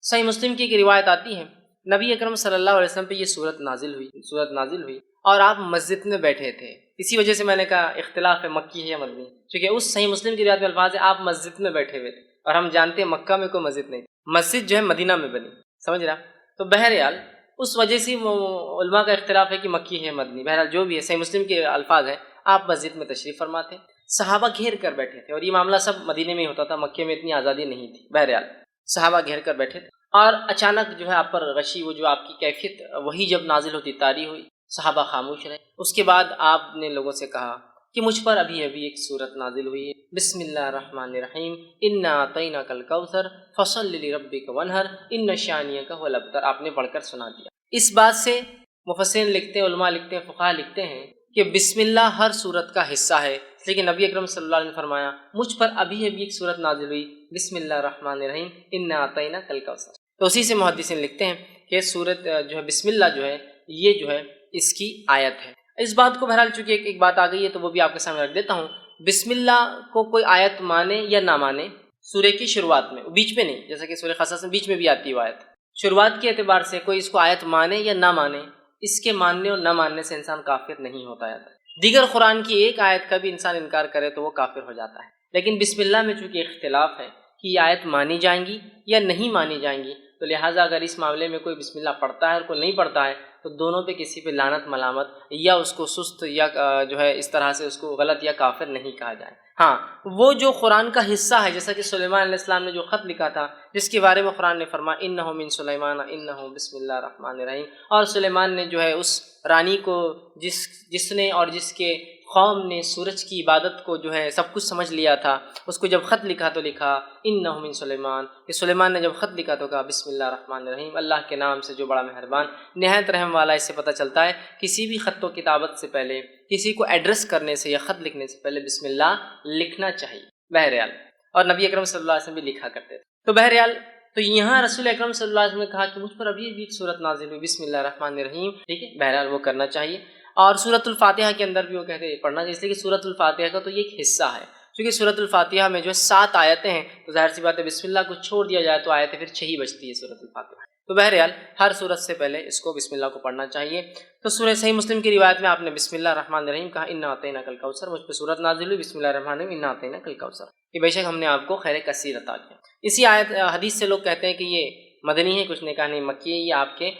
صحیح مسلم کی ایک روایت آتی ہے، نبی اکرم صلی اللہ علیہ وسلم پہ یہ صورت نازل ہوئی اور آپ مسجد میں بیٹھے تھے۔ اسی وجہ سے میں نے کہا اختلاف ہے مکی ہے یا مدنی، کیونکہ اس صحیح مسلم کی روایت میں الفاظ ہے آپ مسجد میں بیٹھے ہوئے تھے، اور ہم جانتے ہیں مکہ میں کوئی مسجد نہیں، مسجد جو ہے مدینہ میں بنی، سمجھ رہا؟ تو بہرحال اس وجہ سے علماء کا اختلاف ہے کہ مکی ہے مدنی، بہرحال جو بھی ہے صحیح مسلم کے الفاظ ہیں آپ مسجد میں تشریف فرما تھے، صحابہ گھیر کر بیٹھے تھے، اور یہ معاملہ سب مدینے میں ہی ہوتا تھا، مکے میں اتنی آزادی نہیں تھی۔ بہرحال صحابہ گھیر کر بیٹھے تھے، اور اچانک جو ہے آپ پر غشی، وہ جو آپ کی کیفیت وہی جب نازل ہوتی طاری ہوئی، صحابہ خاموش رہے۔ اس کے بعد آپ نے لوگوں سے کہا کہ مجھ پر ابھی ایک صورت نازل ہوئی ہے، بسم اللہ الرحمن الرحیم، انا اعطیناک الکوثر فصل لربک وانحر ان شانئک هو الابتر، آپ نے پڑھ کر سنا دیا۔ اس بات سے مفسرین لکھتے ہیں، علماء لکھتے ہیں، فقہاء لکھتے ہیں کہ بسم اللہ ہر صورت کا حصہ ہے، لیکن نبی اکرم صلی اللہ علیہ وسلم نے فرمایا مجھ پر ابھی ایک صورت نازل ہوئی، بسم اللہ الرحمن الرحیم انا اعطیناک الکوثر۔ تو اسی سے محدثین لکھتے ہیں کہ صورت جو ہے بسم اللہ جو ہے یہ جو ہے اس کی آیت ہے۔ اس بات کو بہرحال چونکہ ایک بات آ گئی ہے تو وہ بھی آپ کے سامنے رکھ دیتا ہوں، بسم اللہ کو کوئی آیت مانے یا نہ مانے، سورہ کی شروعات میں، بیچ میں نہیں، جیسا کہ سورہ قصص میں بیچ میں بھی آتی ہے وہ آیت، شروعات کے اعتبار سے کوئی اس کو آیت مانے یا نہ مانے، اس کے ماننے اور نہ ماننے سے انسان کافر نہیں ہوتا ہے۔ دیگر قرآن کی ایک آیت کا بھی انسان انکار کرے تو وہ کافر ہو جاتا ہے، لیکن بسم اللہ میں چونکہ اختلاف ہے کہ یہ آیت مانی جائیں گی یا نہیں مانی جائیں گی، تو لہٰذا اگر اس معاملے میں کوئی بسم اللہ پڑھتا ہے اور کوئی نہیں پڑھتا ہے تو دونوں پہ کسی پہ لعنت ملامت یا اس کو سست یا جو ہے اس طرح سے اس کو غلط یا کافر نہیں کہا جائے۔ ہاں وہ جو قرآن کا حصہ ہے، جیسا کہ سلیمان علیہ السلام نے جو خط لکھا تھا، جس کے بارے میں قرآن نے فرمایا انہ من سلیمان انہ بسم اللہ الرحمن الرحیم، اور سلیمان نے جو ہے اس رانی کو جس نے اور جس کے قوم نے سورج کی عبادت کو جو ہے سب کچھ سمجھ لیا تھا، اس کو جب خط لکھا تو لکھا انہ من سلیمان، کہ سلیمان نے جب خط لکھا تو کہا بسم اللہ الرحمن الرحیم، اللہ کے نام سے جو بڑا مہربان نہایت رحم والا۔ اس سے پتہ چلتا ہے کسی بھی خط و کتابت سے پہلے، کسی کو ایڈریس کرنے سے یا خط لکھنے سے پہلے بسم اللہ لکھنا چاہیے بہرحال، اور نبی اکرم صلی اللہ علیہ وسلم بھی لکھا کرتے تھے۔ تو بہرحال تو یہاں رسول اکرم صلی اللہ علیہ وسلم نے کہا کہ مجھ پر ابھی ایک صورت نازل ہوئی بسم اللہ الرحمن الرحیم، ٹھیک ہے، بہرحال وہ کرنا چاہیے۔ اور سورۃ الفاتحہ کے اندر بھی وہ کہتے ہیں پڑھنا چاہیے، اس لیے کہ سورۃ الفاتحہ کا تو یہ ایک حصہ ہے، کیونکہ سورۃ الفاتحہ میں جو ہے 7 آیتیں ہیں، تو ظاہر سی بات ہے بسم اللہ کو چھوڑ دیا جائے تو آیتیں پھر 6 ہی بچتی ہے سورۃ الفاتحہ۔ تو بہرحال ہر سورت سے پہلے اس کو بسم اللہ کو پڑھنا چاہیے۔ تو سورہ صحیح مسلم کی روایت میں آپ نے بسم اللہ الرحمن الرحیم کہا انا اعطیناک الکوثر، مجھ پہ سورت نازل ہوئی بسم اللہ الرحمن الرحیم انا اعطیناک الکوثر، کہ بے شک ہم نے آپ کو خیر کثیر عطا کیا۔ اسی حدیث سے لوگ کہتے ہیں کہ یہ مدنی ہے، کچھ نے کہا نہیں مکی ہے، یہ آپ کے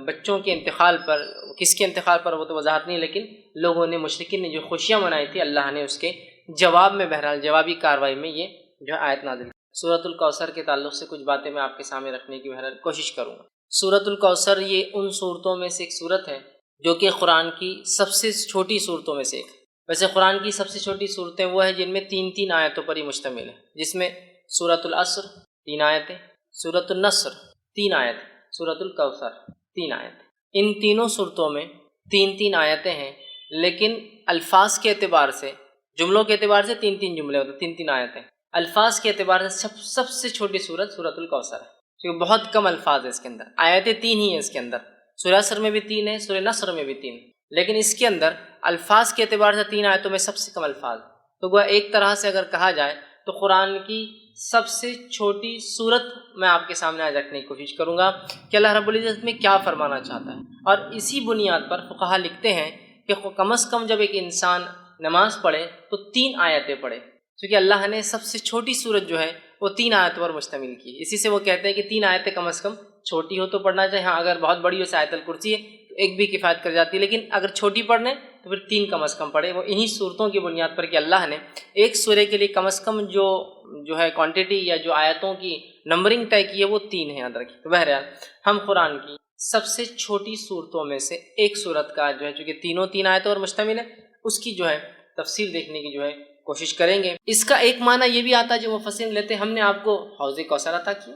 بچوں کے انتقال پر، کس کے انتقال پر وہ تو وضاحت نہیں، لیکن لوگوں نے مشرکین نے جو خوشیاں منائی تھی اللہ نے اس کے جواب میں بہرحال جوابی کارروائی میں یہ جو آیت نازل کی۔ سورۃ الکوثر کے تعلق سے کچھ باتیں میں آپ کے سامنے رکھنے کی بہرحال کوشش کروں گا۔ سورۃ الکوثر یہ ان صورتوں میں سے ایک صورت ہے جو کہ قرآن کی سب سے چھوٹی صورتوں میں سے ایک ہے۔ ویسے قرآن کی سب سے چھوٹی صورتیں وہ ہیں جن میں 3 آیتوں پر ہی مشتمل ہے، جس میں سورۃ العصر 3 آیتیں، سورۃ النصر 3 آیتیں، سورۃ الکوثر 3 آیتیں۔ ان تینوں صورتوں میں 3 آیتیں ہیں، لیکن الفاظ کے اعتبار سے، جملوں کے اعتبار سے 3 جملے ہوتے ہیں، 3 آیتیں۔ الفاظ کے اعتبار سے سب سے چھوٹی صورت سورۃ الکوثر ہے، کیونکہ بہت کم الفاظ ہیں اس کے اندر، آیتیں 3 ہی ہیں اس کے اندر۔ سورہ عصر میں بھی 3 ہیں، سورہ نصر میں بھی 3، لیکن اس کے اندر الفاظ کے اعتبار سے 3 آیتوں میں سب سے کم الفاظ۔ تو وہ ایک طرح سے اگر کہا جائے تو قرآن کی سب سے چھوٹی صورت میں آپ کے سامنے آج رکھنے کی کوشش کروں گا کہ اللہ رب العزت میں کیا فرمانا چاہتا ہے، اور اسی بنیاد پر فقہاء لکھتے ہیں کہ کم از کم جب ایک انسان نماز پڑھے تو 3 آیتیں پڑھے، کیونکہ اللہ نے سب سے چھوٹی صورت جو ہے وہ 3 آیتوں پر مشتمل کی، اسی سے وہ کہتے ہیں کہ 3 آیتیں کم از کم چھوٹی ہو تو پڑھنا چاہیے۔ ہاں اگر بہت بڑی ہو سے آیت الکرسی ہے تو ایک بھی کفایت کر جاتی ہے، لیکن اگر چھوٹی پڑھنے تو پھر 3 کم از کم پڑھے۔ وہ انہی صورتوں کی بنیاد پر کہ اللہ نے ایک سورے کے لیے کم از کم جو ہے کوانٹٹی یا جو آیتوں کی نمبرنگ طے کی ہے وہ 3 ہے، یاد رکھیے۔ تو بہرحال ہم قرآن کی سب سے چھوٹی صورتوں میں سے ایک صورت کا جو ہے چونکہ تینوں 3 آیتوں پر مشتمل ہے، اس کی جو ہے تفصیل دیکھنے کی جو ہے کوشش کریں گے۔ اس کا ایک معنی یہ بھی آتا ہے جو مفسرین لیتے ہیں، ہم نے آپ کو حوض کوثر عطا کیا۔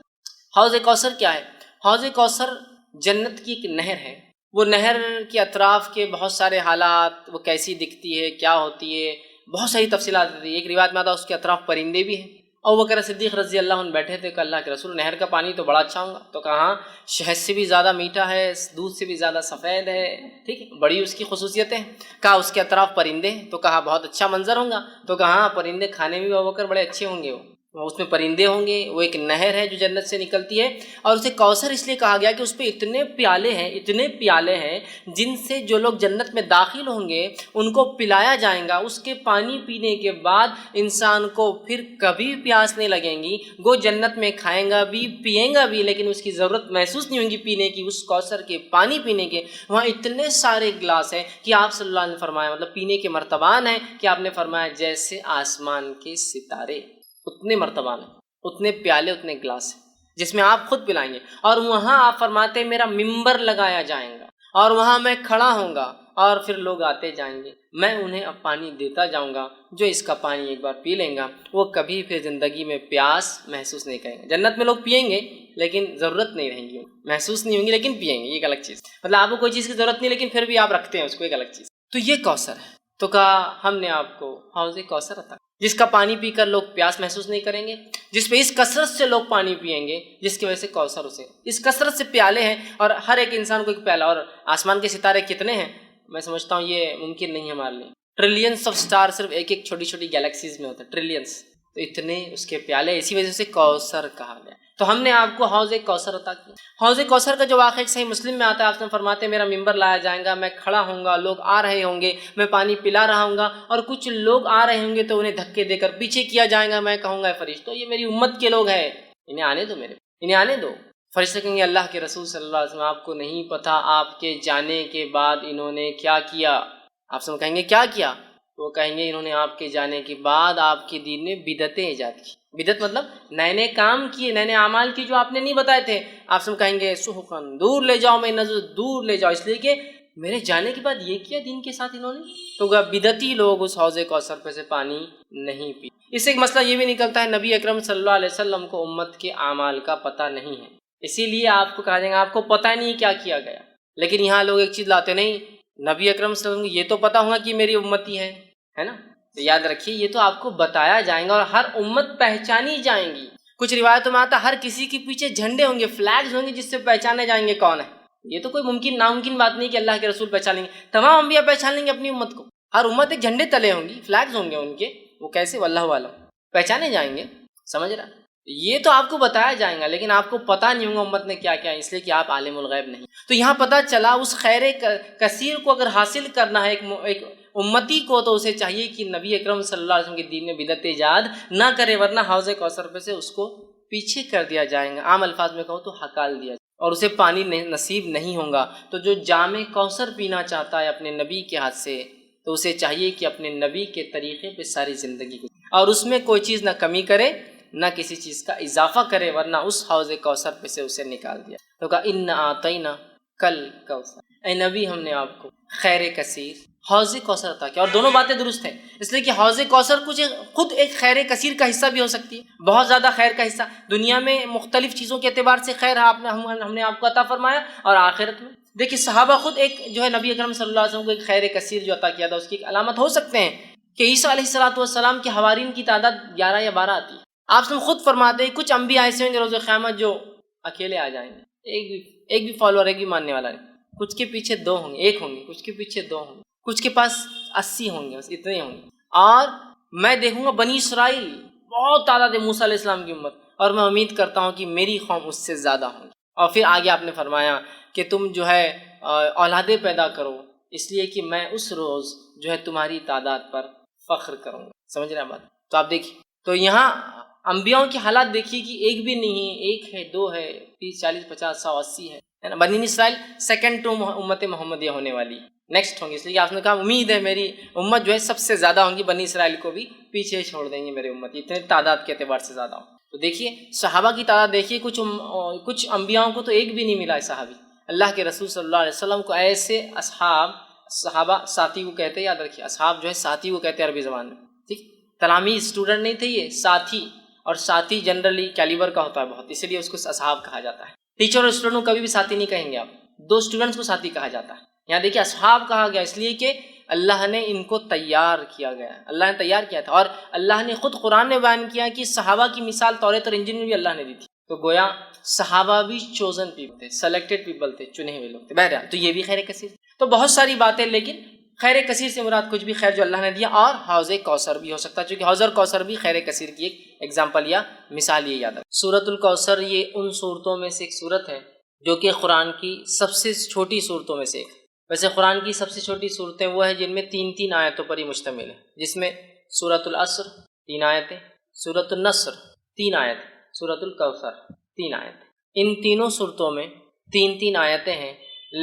حوض کوثر کیا ہے؟ حوض کوثر جنت کی ایک نہر ہے، وہ نہر کے اطراف کے بہت سارے حالات، وہ کیسی دکھتی ہے، کیا ہوتی ہے، بہت ساری تفصیلات ہوتی ہے۔ ایک روایت میں آتا ہے اس کے اطراف پرندے بھی ہیں۔ ابو بکر صدیق رضی اللہ عنہ بیٹھے تھے کہ اللہ کے رسول نہر کا پانی تو بڑا اچھا ہوگا، تو کہا شہد سے بھی زیادہ میٹھا ہے، دودھ سے بھی زیادہ سفید ہے، ٹھیک ہے، بڑی اس کی خصوصیتیں ہیں۔ کہا اس کے اطراف پرندے ہیں، تو کہا بہت اچھا منظر ہوگا، تو کہا ہاں پرندے کھانے میں بھی ابو بکر بڑے اچھے ہوں گے وہ، اس میں پرندے ہوں گے، وہ ایک نہر ہے جو جنت سے نکلتی ہے، اور اسے کوثر اس لیے کہا گیا کہ اس پہ اتنے پیالے ہیں جن سے جو لوگ جنت میں داخل ہوں گے ان کو پلایا جائیں گا، اس کے پانی پینے کے بعد انسان کو پھر کبھی پیاس نہیں لگیں گی، وہ جنت میں کھائیں گا بھی پئیں گا بھی لیکن اس کی ضرورت محسوس نہیں ہوگی پینے کی، اس کوثر کے پانی پینے کے۔ وہاں اتنے سارے گلاس ہیں کہ آپ صلی اللہ علیہ وسلم نے فرمایا، مطلب پینے کے مرتبان ہیں کہ آپ نے فرمایا جیسے آسمان کے ستارے، اتنے مرتبان ہیں، اتنے پیالے، اتنے گلاس ہیں جس میں آپ خود پلائیں گے۔ اور وہاں آپ فرماتے ہیں میرا ممبر لگایا جائے گا اور وہاں میں کھڑا ہوں گا اور پھر لوگ آتے جائیں گے، میں انہیں اب پانی دیتا جاؤں گا، جو اس کا پانی ایک بار پی لیں گا وہ کبھی پھر زندگی میں پیاس محسوس نہیں کریں گے۔ جنت میں لوگ پئیں گے لیکن ضرورت نہیں رہیں گی، محسوس نہیں ہوں گی لیکن پئیں گے، یہ ایک الگ چیز، مطلب آپ کو کوئی چیز کی ضرورت نہیں لیکن پھر بھی آپ رکھتے ہیں اس کو، ایک الگ چیز۔ تو یہ کوثر ہے، تو کہا ہم نے آپ کو حوض کوثر عطا، جس کا پانی پی کر لوگ پیاس محسوس نہیں کریں گے، جس پہ اس کثرت سے لوگ پانی پئیں گے جس کی وجہ سے کوثر، اسے اس کثرت سے پیالے ہیں اور ہر ایک انسان کو ایک پیالہ۔ اور آسمان کے ستارے کتنے ہیں میں سمجھتا ہوں یہ ممکن نہیں ہے ہمارے لیے، ٹریلینس آف سٹار صرف ایک ایک چھوٹی چھوٹی گیلیکسیز میں ہوتے ہیں، ٹریلینس، تو اتنے اس کے پیالے، اسی وجہ سے کوثر کہا گیا۔ تو ہم نے آپ کو حوض کوثر عطا کیا۔ حوض کوثر کا جو واقعہ صحیح مسلم میں آتا ہے، آپ سے فرماتے ہیں میرا ممبر لایا جائے گا، میں کھڑا ہوں گا، لوگ آ رہے ہوں گے، میں پانی پلا رہا ہوں گا، اور کچھ لوگ آ رہے ہوں گے تو انہیں دھکے دے کر پیچھے کیا جائے گا، میں کہوں گا اے فرشتوں یہ میری امت کے لوگ ہیں، انہیں آنے دو، انہیں آنے دو۔ فرشتے کہیں گے اللہ کے رسول صلی اللہ علیہ وسلم آپ کو نہیں پتہ آپ کے جانے کے بعد انہوں نے کیا کیا؟ آپ سے کہیں گے کیا کیا؟ وہ کہیں گے انہوں نے آپ کے جانے کے بعد آپ کے دین میں بدعتیں ایجاد کی۔ بدعت مطلب نئے نئے کام کیے، نئے نئے اعمال کیے جو آپ نے نہیں بتائے تھے۔ آپ سے کہیں گے سحقاً، دور لے جاؤ، میں نظر دور لے جاؤ، اس لیے کہ میرے جانے کے بعد یہ کیا دین کے ساتھ انہوں نے، تو بدعتی لوگ اس حوض کوثر پہ سے پانی نہیں پی۔ اس سے ایک مسئلہ یہ بھی نکلتا ہے نبی اکرم صلی اللہ علیہ وسلم کو امت کے اعمال کا پتہ نہیں ہے، اسی لیے آپ کو کہا جائے گا آپ کو پتہ نہیں کیا کیا گیا۔ لیکن یہاں لوگ ایک چیز لاتے نہیں، نبی اکرم صلی اللہ علیہ وسلم کو یہ تو پتہ ہوگا کہ میری امتی ہے نا، تو یاد رکھیے یہ تو آپ کو بتایا جائے گا اور ہر امت پہچانی جائیں گی۔ کچھ روایتوں میں آتا ہے ہر کسی کے پیچھے جھنڈے ہوں گے، فلیگز ہوں گے جس سے پہچانے جائیں گے کون ہے۔ یہ تو کوئی ناممکن بات نہیں کہ اللہ کے رسول پہچان لیں گے، تمام انبیاء پہچان لیں گے اپنی امت کو، ہر امت ایک جھنڈے تلے ہوں گی، فلیگز ہوں گے ان کے، وہ کیسے واللہ عالم پہچانے جائیں گے، سمجھ رہا؟ یہ تو آپ کو بتایا جائے گا لیکن آپ کو پتہ نہیں ہوگا امت نے کیا کیا، اس لیے کہ آپ عالم الغیب نہیں۔ تو یہاں پتہ چلا اس خیر کثیر کو اگر حاصل کرنا ہے ایک امتی کو، تو اسے چاہیے کہ نبی اکرم صلی اللہ علیہ وسلم کے دین میں بدعت ایجاد نہ کرے، ورنہ حوض کوثر پہ سے اس کو پیچھے کر دیا جائے گا، عام الفاظ میں کہوں تو ہکال دیا جائے اور اسے پانی نصیب نہیں ہوگا۔ تو جو جام کوثر پینا چاہتا ہے اپنے نبی کے ہاتھ سے، تو اسے چاہیے کہ اپنے نبی کے طریقے پہ ساری زندگی گزارے اور اس میں کوئی چیز نہ کمی کرے نہ کسی چیز کا اضافہ کرے، ورنہ اس حوض کوثر پہ سے اسے نکال دیا۔ تو کہا ان اعطینا کل کوثر، اے نبی ہم نے آپ کو خیر کثیر حوض کوثر عطا کیا۔ اور دونوں باتیں درست ہیں، اس لیے کہ حوض کوثر خود ایک خیر کثیر کا حصہ بھی ہو سکتی ہے، بہت زیادہ خیر کا حصہ، دنیا میں مختلف چیزوں کے اعتبار سے خیر ہم نے آپ کو عطا فرمایا، اور آخرت میں دیکھیے صحابہ خود ایک جو ہے نبی اکرم صلی اللہ علیہ وسلم کو ایک خیر کثیر جو عطا کیا تھا اس کی ایک علامت ہو سکتے ہیں کہ عیسیٰ علیہ السلام کے حوارین کی تعداد 11 یا 12 آتی ہے۔ آپ سے خود فرماتے ہیں کچھ انبیاء ایسے ہوں گے روز قیامت جو اکیلے آ جائیں گے، ایک بھی فالوور، ایک بھی ماننے والا نہیں، کچھ کے پیچھے 2 ہوں گے، 1 ہوں گے، کچھ کے پیچھے 2 ہوں گے، کچھ کے پاس 80 ہوں گے، بس اتنے ہوں گے۔ اور میں دیکھوں گا بنی اسرائیل بہت تعداد ہے موسیٰ علیہ السلام کی امت، اور میں امید کرتا ہوں کہ میری قوم اس سے زیادہ ہوں گی۔ اور پھر آگے آپ نے فرمایا کہ تم جو ہے اولادیں پیدا کرو، اس لیے کہ میں اس روز جو ہے تمہاری تعداد پر فخر کروں گا، سمجھ رہے ہیں بات؟ تو آپ دیکھیے، تو یہاں انبیاءوں کی حالات دیکھیے کہ ایک بھی نہیں ہے، 1 ہے، 2 ہے، 30 40 50 100 80 ہے نا۔ بنی اسرائیل سیکنڈ ٹو امت محمدیہ ہونے والی نیکسٹ ہوں گی، اس لیے کہ آپ نے کہا امید ہے میری امت جو ہے سب سے زیادہ ہوں گی، بنی اسرائیل کو بھی پیچھے چھوڑ دیں گے میرے امت، اتنے تعداد کے اعتبار سے زیادہ ہوں۔ تو دیکھیے صحابہ کی تعداد دیکھیے، کچھ انبیاءوں کو تو ایک بھی نہیں ملا ہے صحابی، اللہ کے رسول صلی اللہ علیہ وسلم کو ایسے صحابہ ساتھی کو کہتے ہیں، یاد رکھیے اصحاب جو ہے ساتھی کو کہتے ہیں عربی زبان میں، ٹھیک؟ تلامید اسٹوڈنٹ نہیں تھے، یہ ساتھی، اور ساتھی جنرلی کیلیبر کا ہوتا ہے بہت، اس لیے اس کو اصحاب کہا جاتا ہے۔ ٹیچر اور اسٹوڈنٹ کو کبھی بھی ساتھی نہیں کہیں گے آپ، 2 اسٹوڈنٹس کو ساتھی کہا جاتا ہے۔ یہاں دیکھیے اصحاب کہا گیا اس لیے کہ اللہ نے ان کو تیار کیا گیا، اللہ نے تیار کیا تھا، اور اللہ نے خود قرآن میں بیان کیا کہ صحابہ کی مثال توریت اور انجیل میں بھی اللہ نے دی تھی، تو گویا صحابہ بھی چوزن پیپل تھے، سلیکٹڈ پیپل تھے، چنے ہوئے لوگ تھے۔ بہرحال تو یہ بھی خیر کثیر، تو بہت ساری باتیں، لیکن خیر کثیر سے مراد کچھ بھی خیر جو اللہ نے دیا، اور حوض کوثر بھی ہو سکتا ہے، چونکہ حوض اور کوثر بھی خیر کثیر کی ایک ایگزامپل یا مثال یہ یاد ہے۔ سورۃ الکوثر یہ ان صورتوں میں سے ایک صورت ہے جو کہ قرآن کی سب سے چھوٹی صورتوں میں سے ایک۔ ویسے قرآن کی سب سے چھوٹی صورتیں وہ ہیں جن میں 3 آیتوں پر ہی مشتمل ہے، جس میں سورۃ العصر 3 آیتیں، سورۃ النصر 3 آیتیں، سورۃ الکوثر 3 آیتیں۔ ان تینوں صورتوں میں 3 آیتیں ہیں،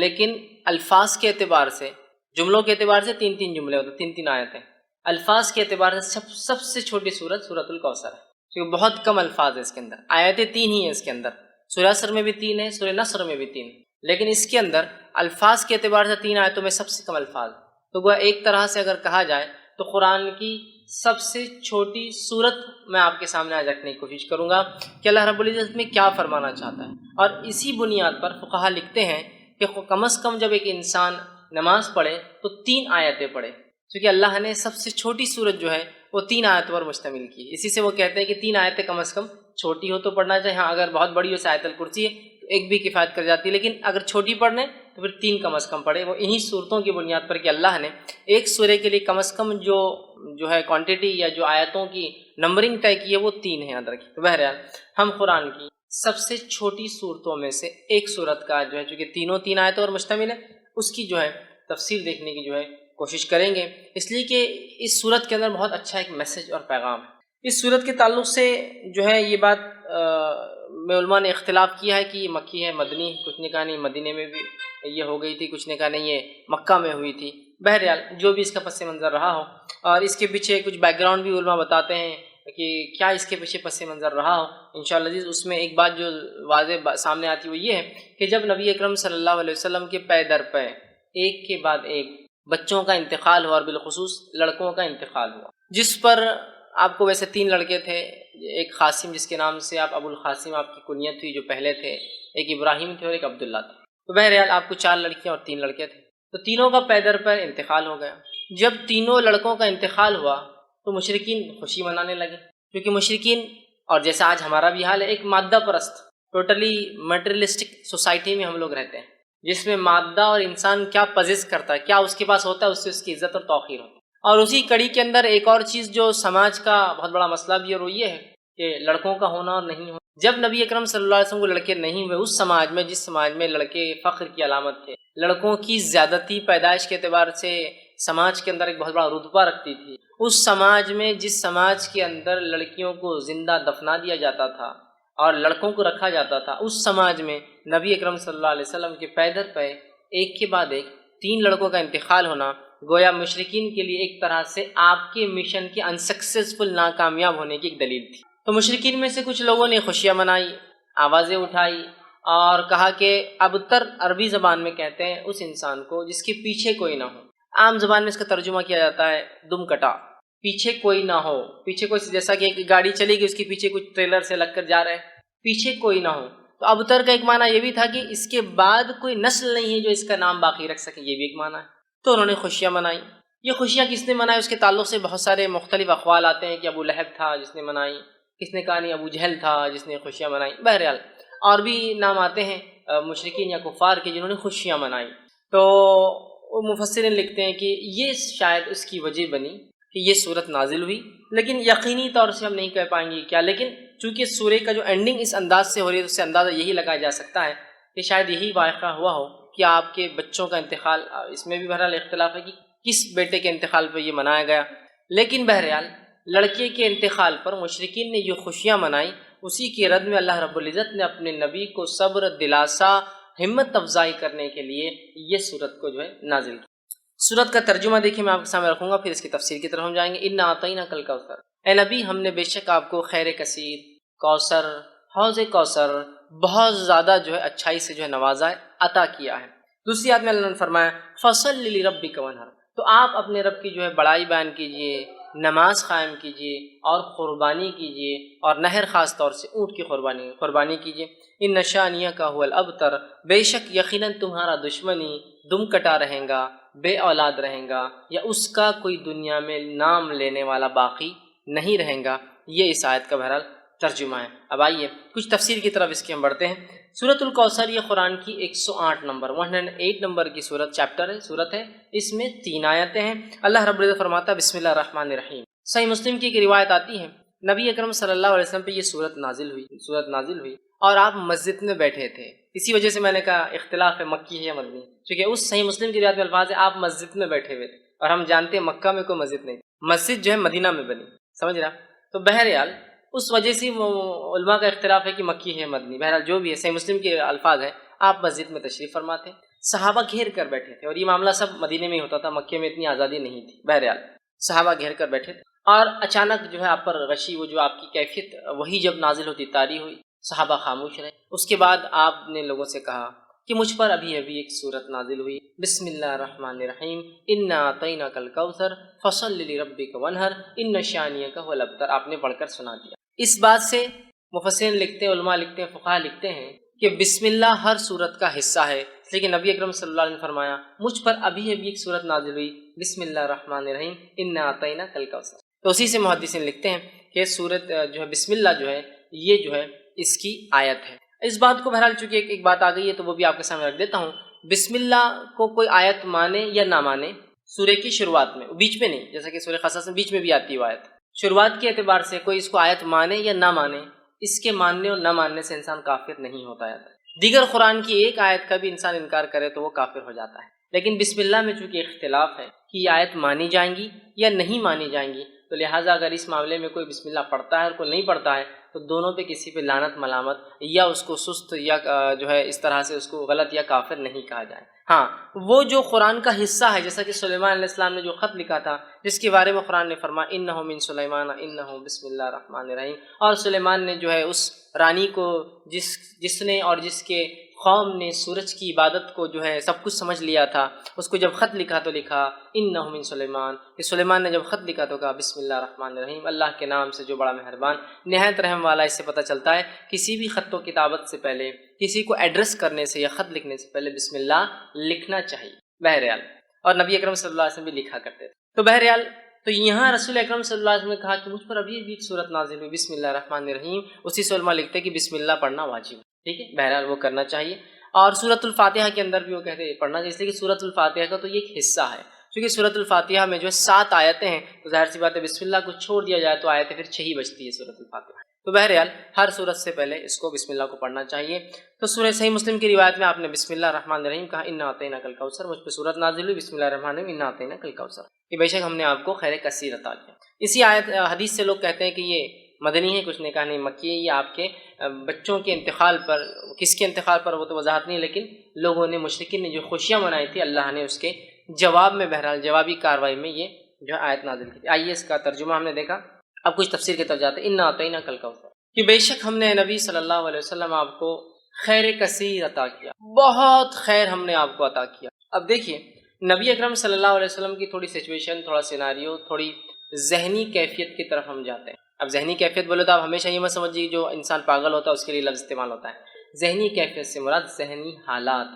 لیکن الفاظ کے اعتبار سے، جملوں کے اعتبار سے 3 جملے ہوتے ہیں، 3 آیتیں۔ الفاظ کے اعتبار سے سب سے چھوٹی صورت سورۃ الکوثر ہے، کیونکہ بہت کم الفاظ ہیں اس کے اندر، آیتیں 3 ہی ہیں اس کے اندر۔ سورہ عصر میں بھی 3 ہیں، سورہ نصر میں بھی 3، لیکن اس کے اندر الفاظ کے اعتبار سے 3 آیتوں میں سب سے کم الفاظ۔ تو گویا ایک طرح سے اگر کہا جائے تو قرآن کی سب سے چھوٹی صورت میں آپ کے سامنے آج رکھنے کی کوشش کروں گا کہ اللہ رب العزت میں کیا فرمانا چاہتا ہے، اور اسی بنیاد پر فقہا لکھتے ہیں کہ کم از کم جب ایک انسان نماز پڑھے تو 3 آیتیں پڑھے، کیونکہ اللہ نے سب سے چھوٹی صورت جو ہے وہ 3 آیتوں پر مشتمل کی۔ اسی سے وہ کہتے ہیں کہ 3 آیتیں کم از کم چھوٹی ہو تو پڑھنا چاہیے، ہاں اگر بہت بڑی ہو سے آیت الکرسی ہے تو ایک بھی کفایت کر جاتی ہے، لیکن اگر چھوٹی پڑھنے تو پھر 3 کم از کم پڑھے۔ وہ انہی صورتوں کی بنیاد پر کہ اللہ نے ایک سورے کے لیے کم از کم جو ہے کوانٹٹی یا جو آیتوں کی نمبرنگ طے کی ہے وہ 3 ہے، یاد رکھیے۔ تو بہرحال ہم قرآن کی سب سے چھوٹی صورتوں میں سے ایک صورت کا جو ہے، چونکہ تینوں 3 آیتوں پر مشتمل ہے، اس کی جو ہے تفسیر دیکھنے کی جو ہے کوشش کریں گے، اس لیے کہ اس صورت کے اندر بہت اچھا ایک میسج اور پیغام ہے۔ اس صورت کے تعلق سے جو ہے یہ بات میں علماء نے اختلاف کیا ہے کہ یہ مکی ہے مدنی، کچھ نے کہا نہیں مدینے میں بھی یہ ہو گئی تھی، کچھ نے کہا نہیں یہ مکہ میں ہوئی تھی۔ بہرحال جو بھی اس کا پس منظر رہا ہو، اور اس کے پیچھے کچھ بیک گراؤنڈ بھی علماء بتاتے ہیں کہ کیا اس کے پیچھے پس منظر رہا ہو، انشاءاللہ اس میں ایک بات جو واضح سامنے آتی ہے وہ یہ ہے کہ جب نبی اکرم صلی اللہ علیہ وسلم کے پے در پے ایک کے بعد ایک بچوں کا انتقال ہوا، اور بالخصوص لڑکوں کا انتقال ہوا، جس پر آپ کو ویسے 3 لڑکے تھے، ایک قاسم جس کے نام سے آپ ابو القاسم آپ کی کنیت ہوئی جو پہلے تھے، ایک ابراہیم تھے اور ایک عبداللہ تھے۔ تو بہرحال آپ کو 4 لڑکیاں اور 3 لڑکے تھے، تو تینوں کا پے در پے انتقال ہو گیا۔ جب تینوں لڑکوں کا انتقال ہوا تو مشرکین خوشی منانے لگے، کیونکہ مشرکین، اور جیسا آج ہمارا بھی حال ہے، ایک مادہ پرست ٹوٹلی میٹریلسٹک سوسائٹی میں ہم لوگ رہتے ہیں، جس میں مادہ اور انسان کیا پزیس کرتا ہے، کیا اس کے پاس ہوتا ہے، اس سے اس کی عزت اور توقیر ہوتی ہے۔ اور اسی کڑی کے اندر ایک اور چیز جو سماج کا بہت بڑا مسئلہ بھی ہے، وہ یہ ہے کہ لڑکوں کا ہونا اور نہیں ہونا۔ جب نبی اکرم صلی اللہ علیہ وسلم کو لڑکے نہیں ہوئے، اس سماج میں، جس سماج میں لڑکے فخر کی علامت تھے، لڑکوں کی زیادتی پیدائش کے اعتبار سے سماج کے اندر ایک بہت بڑا رتبہ رکھتی تھی، اس سماج میں، جس سماج کے اندر لڑکیوں کو زندہ دفنا دیا جاتا تھا اور لڑکوں کو رکھا جاتا تھا، اس سماج میں نبی اکرم صلی اللہ علیہ وسلم کے پے در پے ایک کے بعد ایک 3 لڑکوں کا انتقال ہونا گویا مشرکین کے لیے ایک طرح سے آپ کے مشن کے انسکسیسفل ناکامیاب ہونے کی ایک دلیل تھی۔ تو مشرکین میں سے کچھ لوگوں نے خوشیاں منائی، آوازیں اٹھائی، اور کہا کہ ابتر عربی زبان میں کہتے ہیں اس انسان کو جس کے پیچھے کوئی نہ ہو۔ عام زبان میں اس کا ترجمہ کیا جاتا ہے دم کٹا، پیچھے کوئی نہ ہو، پیچھے کوئی، جیسا کہ ایک گاڑی چلے گی اس کے پیچھے کچھ ٹریلر سے لگ کر جا رہے ہیں، پیچھے کوئی نہ ہو۔ تو ابتر کا ایک معنی یہ بھی تھا کہ اس کے بعد کوئی نسل نہیں ہے جو اس کا نام باقی رکھ سکے، یہ بھی ایک معنی ہے۔ تو انہوں نے خوشیاں منائی۔ یہ خوشیاں کس نے منائی، اس کے تعلق سے بہت سارے مختلف اقوال آتے ہیں کہ ابو لہب تھا جس نے منائی، کس نے کہا نہیں ابو جہل تھا جس نے خوشیاں منائی، بہرحال اور بھی نام آتے ہیں مشرکین یا کفار کے جنہوں نے خوشیاں منائی۔ تو مفسرین لکھتے ہیں کہ یہ شاید اس کی وجہ بنی کہ یہ صورت نازل ہوئی، لیکن یقینی طور سے ہم نہیں کہہ پائیں گے کیا، لیکن چونکہ سورے کا جو اینڈنگ اس انداز سے ہو رہی ہے، اس سے اندازہ یہی لگایا جا سکتا ہے کہ شاید یہی واقعہ ہوا ہو کہ آپ کے بچوں کا انتقال، اس میں بھی بہرحال اختلاف ہے کہ کس بیٹے کے انتقال پہ یہ منایا گیا، لیکن بہرحال لڑکے کے انتقال پر مشرکین نے جو خوشیاں منائی، اسی کی رد میں اللہ رب العزت نے اپنے نبی کو صبر، دلاسا، ہمت افزائی کرنے کے لیے یہ صورت کو جو ہے نازل کی۔ صورت کا ترجمہ دیکھیں میں آپ کے سامنے رکھوں گا، پھر اس کی تفسیر کی طرف ہم جائیں گے۔ اِنَّا أَعْطَيْنَاكَ الْكَوْثَرَ، اے نبی ہم نے بے شک آپ کو خیر کثیر، کوثر، حوض کوثر، بہت زیادہ جو ہے اچھائی سے جو ہے نوازا ہے، عطا کیا ہے۔ دوسری آیت میں اللہ نے فرمایا فَصَلِّ لِرَبِّكَ وَانْحَرْ، تو آپ اپنے رب کی جو ہے بڑائی بیان کیجئے، نماز قائم کیجئے اور قربانی کیجئے، اور نہر خاص طور سے اونٹ کی قربانی کیجئے۔ ان شانیہ کا هو الابتر، بے شک یقیناً تمہارا دشمنی دم کٹا رہے گا، بے اولاد رہے گا، یا اس کا کوئی دنیا میں نام لینے والا باقی نہیں رہے گا۔ یہ اس آیت کا بہرحال ترجمہ ہے۔ اب آئیے کچھ تفسیر کی طرف اس کی ہم بڑھتے ہیں۔ سورۃ الکوثر یہ قرآن کی 108 نمبر 108 نمبر کی سورت ہے۔ اس میں 3 آیتیں ہیں۔ اللہ رب العزت فرماتا ہے بسم اللہ الرحمن الرحیم۔ صحیح مسلم کی ایک روایت آتی ہے، نبی اکرم صلی اللہ علیہ وسلم پہ یہ سورت نازل ہوئی اور آپ مسجد میں بیٹھے تھے۔ اسی وجہ سے میں نے کہا اختلاف ہے مکی ہے یا مدنی، کیونکہ اس صحیح مسلم کی روایت میں الفاظ ہے آپ مسجد میں بیٹھے ہوئے تھے، اور ہم جانتے ہیں مکہ میں کوئی مسجد نہیں، مسجد جو ہے مدینہ میں بنی، سمجھ رہا؟ تو بہرحال اس وجہ سے علماء کا اختلاف ہے کہ مکی ہے مدنی، بہرحال جو بھی ہے صحیح مسلم کے الفاظ ہے آپ مسجد میں تشریف فرماتے ہیں، صحابہ گھیر کر بیٹھے تھے، اور یہ معاملہ سب مدینے میں ہی ہوتا تھا، مکے میں اتنی آزادی نہیں تھی۔ بہرحال صحابہ گھیر کر بیٹھے تھے، اور اچانک جو ہے آپ پر غشی، وہ جو آپ کی کیفیت وہی جب نازل ہوتی طاری ہوئی، صحابہ خاموش رہے۔ اس کے بعد آپ نے لوگوں سے کہا کہ مجھ پر ابھی ایک صورت نازل ہوئی، بسم اللہ الرحمن الرحیم، انا اعطیناک الکوثر فصل لربک وانحر ان شانئک هو الابتر۔ آپ نے پڑھ کر سنا دیا۔ اس بات سے مفسرین لکھتے ہیں، علماء لکھتے ہیں، فقہاء لکھتے ہیں کہ بسم اللہ ہر صورت کا حصہ ہے، لیکن نبی اکرم صلی اللہ علیہ وسلم نے فرمایا مجھ پر ابھی ایک صورت نازل ہوئی، بسم اللہ الرحمن الرحیم، انا اعطیناک الکوثر۔ تو اسی سے محدثین لکھتے ہیں کہ صورت جو ہے بسم اللہ جو ہے یہ جو ہے اس کی آیت ہے۔ اس بات کو بہرحال چونکہ ایک بات آ گئی ہے تو وہ بھی آپ کے سامنے رکھ دیتا ہوں۔ بسم اللہ کو کوئی آیت مانے یا نہ مانے، سورہ کی شروعات میں، بیچ میں نہیں، جیسا کہ سورہ قصص میں بیچ میں بھی آتی ہے وہ آیت، شروعات کے اعتبار سے کوئی اس کو آیت مانے یا نہ مانے، اس کے ماننے اور نہ ماننے سے انسان کافر نہیں ہوتا ہے۔ دیگر قرآن کی ایک آیت کا بھی انسان انکار کرے تو وہ کافر ہو جاتا ہے، لیکن بسم اللہ میں چونکہ اختلاف ہے کہ یہ آیت مانی جائیں گی یا نہیں مانی جائیں گی، تو لہٰذا اگر اس معاملے میں کوئی بسم اللہ پڑھتا ہے اور کوئی نہیں پڑھتا ہے تو دونوں پہ کسی پہ لعنت ملامت یا اس کو سست یا جو ہے اس طرح سے اس کو غلط یا کافر نہیں کہا جائے۔ ہاں وہ جو قرآن کا حصہ ہے، جیسا کہ سلیمان علیہ السلام نے جو خط لکھا تھا، جس کے بارے میں قرآن نے فرمایا انہ من سلیمان انہ بسم اللہ الرحمن الرحیم، اور سلیمان نے جو ہے اس رانی کو جس نے اور جس کے قوم نے سورج کی عبادت کو جو ہے سب کچھ سمجھ لیا تھا، اس کو جب خط لکھا تو لکھا انہ من سلیمان، کہ سلیمان نے جب خط لکھا تو کہا بسم اللہ الرحمن الرحیم، اللہ کے نام سے جو بڑا مہربان نہایت رحم والا۔ اس سے پتہ چلتا ہے کسی بھی خط و کتابت سے پہلے، کسی کو ایڈریس کرنے سے یا خط لکھنے سے پہلے بسم اللہ لکھنا چاہیے بہرحال، اور نبی اکرم صلی اللہ علیہ وسلم بھی لکھا کرتے تھے۔ تو بہرحال تو یہاں رسول اکرم صلی اللہ علیہ وسلم نے کہا کہ مجھ پر ابھی بھی ایک صورت نازل ہوئی بسم اللہ الرحمن الرحیم، اسی سے علماء لکھتے ہیں کہ بسم اللہ پڑھنا واجب ہے، ٹھیک ہے، بہرحال وہ کرنا چاہیے۔ اور سورۃ الفاتحہ کے اندر بھی وہ کہتے ہیں پڑھنا چاہیے، اس لیے کہ سورۃ الفاتحہ کا تو یہ ایک حصہ ہے، چونکہ سورۃ الفاتحہ میں جو ہے 7 آیتیں ہیں، تو ظاہر سی بات ہے بسم اللہ کو چھوڑ دیا جائے تو آیتیں پھر 6 ہی بچتی ہے سورۃ الفاتحہ۔ تو بہرحال ہر سورت سے پہلے اس کو بسم اللہ کو پڑھنا چاہیے۔ تو سورہ صحیح مسلم کی روایت میں آپ نے بسم اللہ الرحمن الرحیم کہا انا اعطیناک الکوثر، مجھ پہ سورت نازل ہوئی بسم اللہ الرحمن الرحیم انا اعطیناک الکوثر، کہ بے شک ہم نے آپ کو خیر کثیر عطا کیا۔ اسی حدیث سے لوگ کہتے ہیں کہ یہ مدنی ہے، کچھ نے کہا نہیں مکی ہے، یہ آپ کے بچوں کے انتقال پر، کس کے انتقال پر وہ تو وضاحت نہیں، لیکن لوگوں نے مشرکین نے جو خوشیاں منائی تھی اللہ نے اس کے جواب میں، بہرحال جوابی کارروائی میں یہ جو آیت نازل کی تھی۔ آئیے اس کا ترجمہ ہم نے دیکھا، اب کچھ تفسیر کی طرف جاتے ہیں۔ انا اعطیناک الکوثر، کہ بے شک ہم نے نبی صلی اللہ علیہ وسلم آپ کو خیر کثیر عطا کیا، بہت خیر ہم نے آپ کو عطا کیا۔ اب دیکھیے نبی اکرم صلی اللہ علیہ وسلم کی تھوڑی سچویشن، تھوڑا سیناریو، تھوڑی ذہنی کیفیت کی طرف ہم جاتے ہیں۔ اب ذہنی کیفیت بولے تو آپ ہمیشہ یہ مت سمجھیے جو انسان پاگل ہوتا ہے اس کے لیے لفظ استعمال ہوتا ہے۔ ذہنی کیفیت سے مراد ذہنی حالات،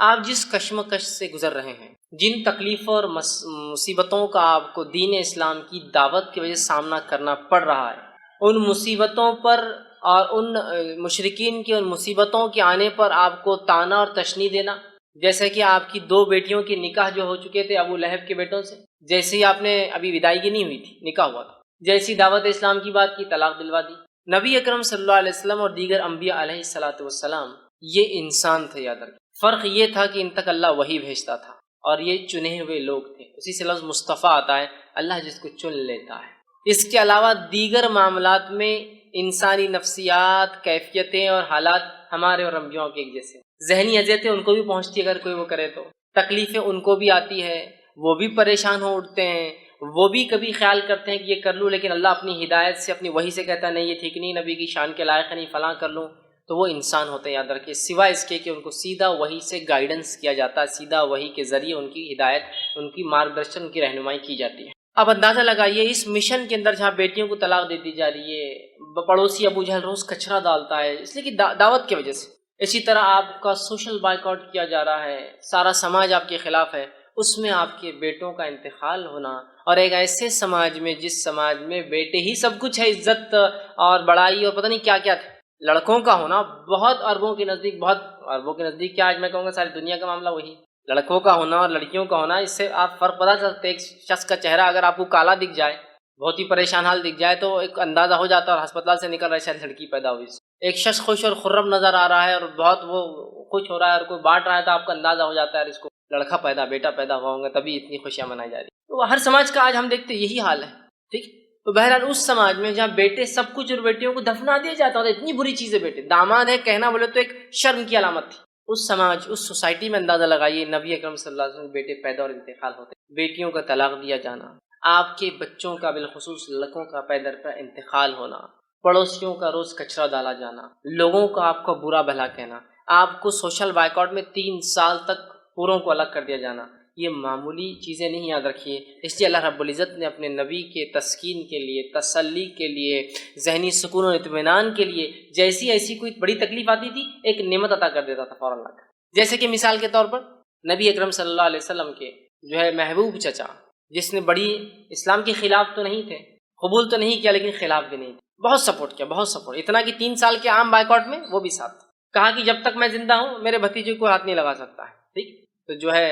آپ جس کشمکش سے گزر رہے ہیں، جن تکلیفوں اور مصیبتوں کا آپ کو دین اسلام کی دعوت کی وجہ سے سامنا کرنا پڑ رہا ہے، ان مصیبتوں پر اور ان مشرکین کی ان مصیبتوں کے آنے پر آپ کو طعنہ اور تشنیع دینا، جیسے کہ آپ کی 2 بیٹیوں کے نکاح جو ہو چکے تھے ابو لہب کے بیٹوں سے، جیسے ہی آپ نے ابھی ودائیگی نہیں ہوئی تھی، نکاح ہوا تھا، جیسی دعوت اسلام کی بات کی طلاق دلوا دی۔ نبی اکرم صلی اللہ علیہ وسلم اور دیگر انبیاء علیہ الصلوۃ والسلام یہ انسان تھے، یاد رکھیں، فرق یہ تھا کہ ان تک اللہ وحی بھیجتا تھا اور یہ چنے ہوئے لوگ تھے، اسی سے لفظ مصطفیٰ آتا ہے، اللہ جس کو چن لیتا ہے۔ اس کے علاوہ دیگر معاملات میں انسانی نفسیات، کیفیتیں اور حالات ہمارے اور انبیاء کے ایک جیسے، ذہنی اذیتیں ان کو بھی پہنچتی ہے، اگر کوئی وہ کرے تو تکلیفیں ان کو بھی آتی ہے، وہ بھی پریشان ہو اٹھتے ہیں، وہ بھی کبھی خیال کرتے ہیں کہ یہ کر لوں، لیکن اللہ اپنی ہدایت سے، اپنی وحی سے کہتا ہے نہیں یہ ٹھیک نہیں، نبی کی شان کے لائق ہے، نہیں فلاں کر لوں، تو وہ انسان ہوتے ہیں، یاد رکھیے، سوائے اس کے کہ ان کو سیدھا وحی سے گائیڈنس کیا جاتا ہے، سیدھا وحی کے ذریعے ان کی ہدایت، ان کی مارگدرشن، ان کی رہنمائی کی جاتی ہے۔ اب اندازہ لگائیے اس مشن کے اندر جہاں بیٹیوں کو طلاق دے دی جا رہی ہے، پڑوسی ابو جہل روز کچرا ڈالتا ہے اس لیے کہ دعوت کی وجہ سے، اسی طرح آپ کا سوشل بائیکاٹ کیا جا رہا ہے، سارا سماج آپ کے خلاف ہے، اس میں آپ کے بیٹوں کا انتقال ہونا، اور ایک ایسے سماج میں جس سماج میں بیٹے ہی سب کچھ ہے، عزت اور بڑائی اور پتہ نہیں کیا کیا تھے، لڑکوں کا ہونا بہت عربوں کے نزدیک، بہت عربوں کے نزدیک کیا، آج میں کہوں گا ساری دنیا کا معاملہ وہی، لڑکوں کا ہونا اور لڑکیوں کا ہونا، اس سے آپ فرق پتہ چل سکتے ہیں۔ ایک شخص کا چہرہ اگر آپ کو کالا دکھ جائے، بہت ہی پریشان حال دکھ جائے، تو ایک اندازہ ہو جاتا ہے، اور ہسپتال سے نکل رہا ہے شاید لڑکی پیدا ہوئی۔ ایک شخص خوش اور خرم نظر آ رہا ہے اور بہت وہ خوش ہو رہا ہے اور کوئی بانٹ رہا ہے، تو آپ کو اندازہ ہو جاتا ہے اس کو لڑکا پیدا، بیٹا پیدا ہوا ہوں گا، تبھی اتنی خوشیاں منائی جا رہی۔ تو ہر سماج کا آج ہم دیکھتے یہی حال ہے، ٹھیک۔ تو بہرحال اس سماج میں جہاں بیٹے سب کچھ اور بیٹیوں کو دفنا دیا جاتا ہے، اتنی بری چیز ہے، بیٹے داماد ہے کہنا بولے تو ایک شرم کی علامت تھی اس سماج، اس سوسائٹی میں۔ اندازہ لگائیے نبی اکرم صلی اللہ علیہ وسلم بیٹے پیدا اور انتقال ہوتے، بیٹیوں کا طلاق دیا جانا، آپ کے بچوں کا بالخصوص لڑکوں کا پیدر پر انتقال ہونا، پڑوسیوں کا روز کچرا ڈالا جانا، لوگوں کا آپ کو برا بھلا کہنا، آپ کو سوشل بائیکاٹ میں 3 سال تک پوروں کو الگ کر دیا جانا، یہ معمولی چیزیں نہیں، یاد رکھیے۔ اس لیے اللہ رب العزت نے اپنے نبی کے تسکین کے لیے، تسلی کے لیے، ذہنی سکون و اطمینان کے لیے جیسی ایسی کوئی بڑی تکلیف آتی تھی، ایک نعمت عطا کر دیتا تھا فوراً لا کر۔ جیسے کہ مثال کے طور پر نبی اکرم صلی اللہ علیہ وسلم کے جو ہے محبوب چچا، جس نے بڑی اسلام کے خلاف تو نہیں تھے، قبول تو نہیں کیا، لیکن خلاف بھی نہیں تھے، بہت سپورٹ کیا، بہت سپورٹ، اتنا کہ 3 سال کے عام بائیکاٹ میں وہ بھی ساتھ، کہا کہ جب تک میں زندہ ہوں میرے بھتیجے کو ہاتھ نہیں لگا سکتا ہے، ٹھیک۔ تو جو ہے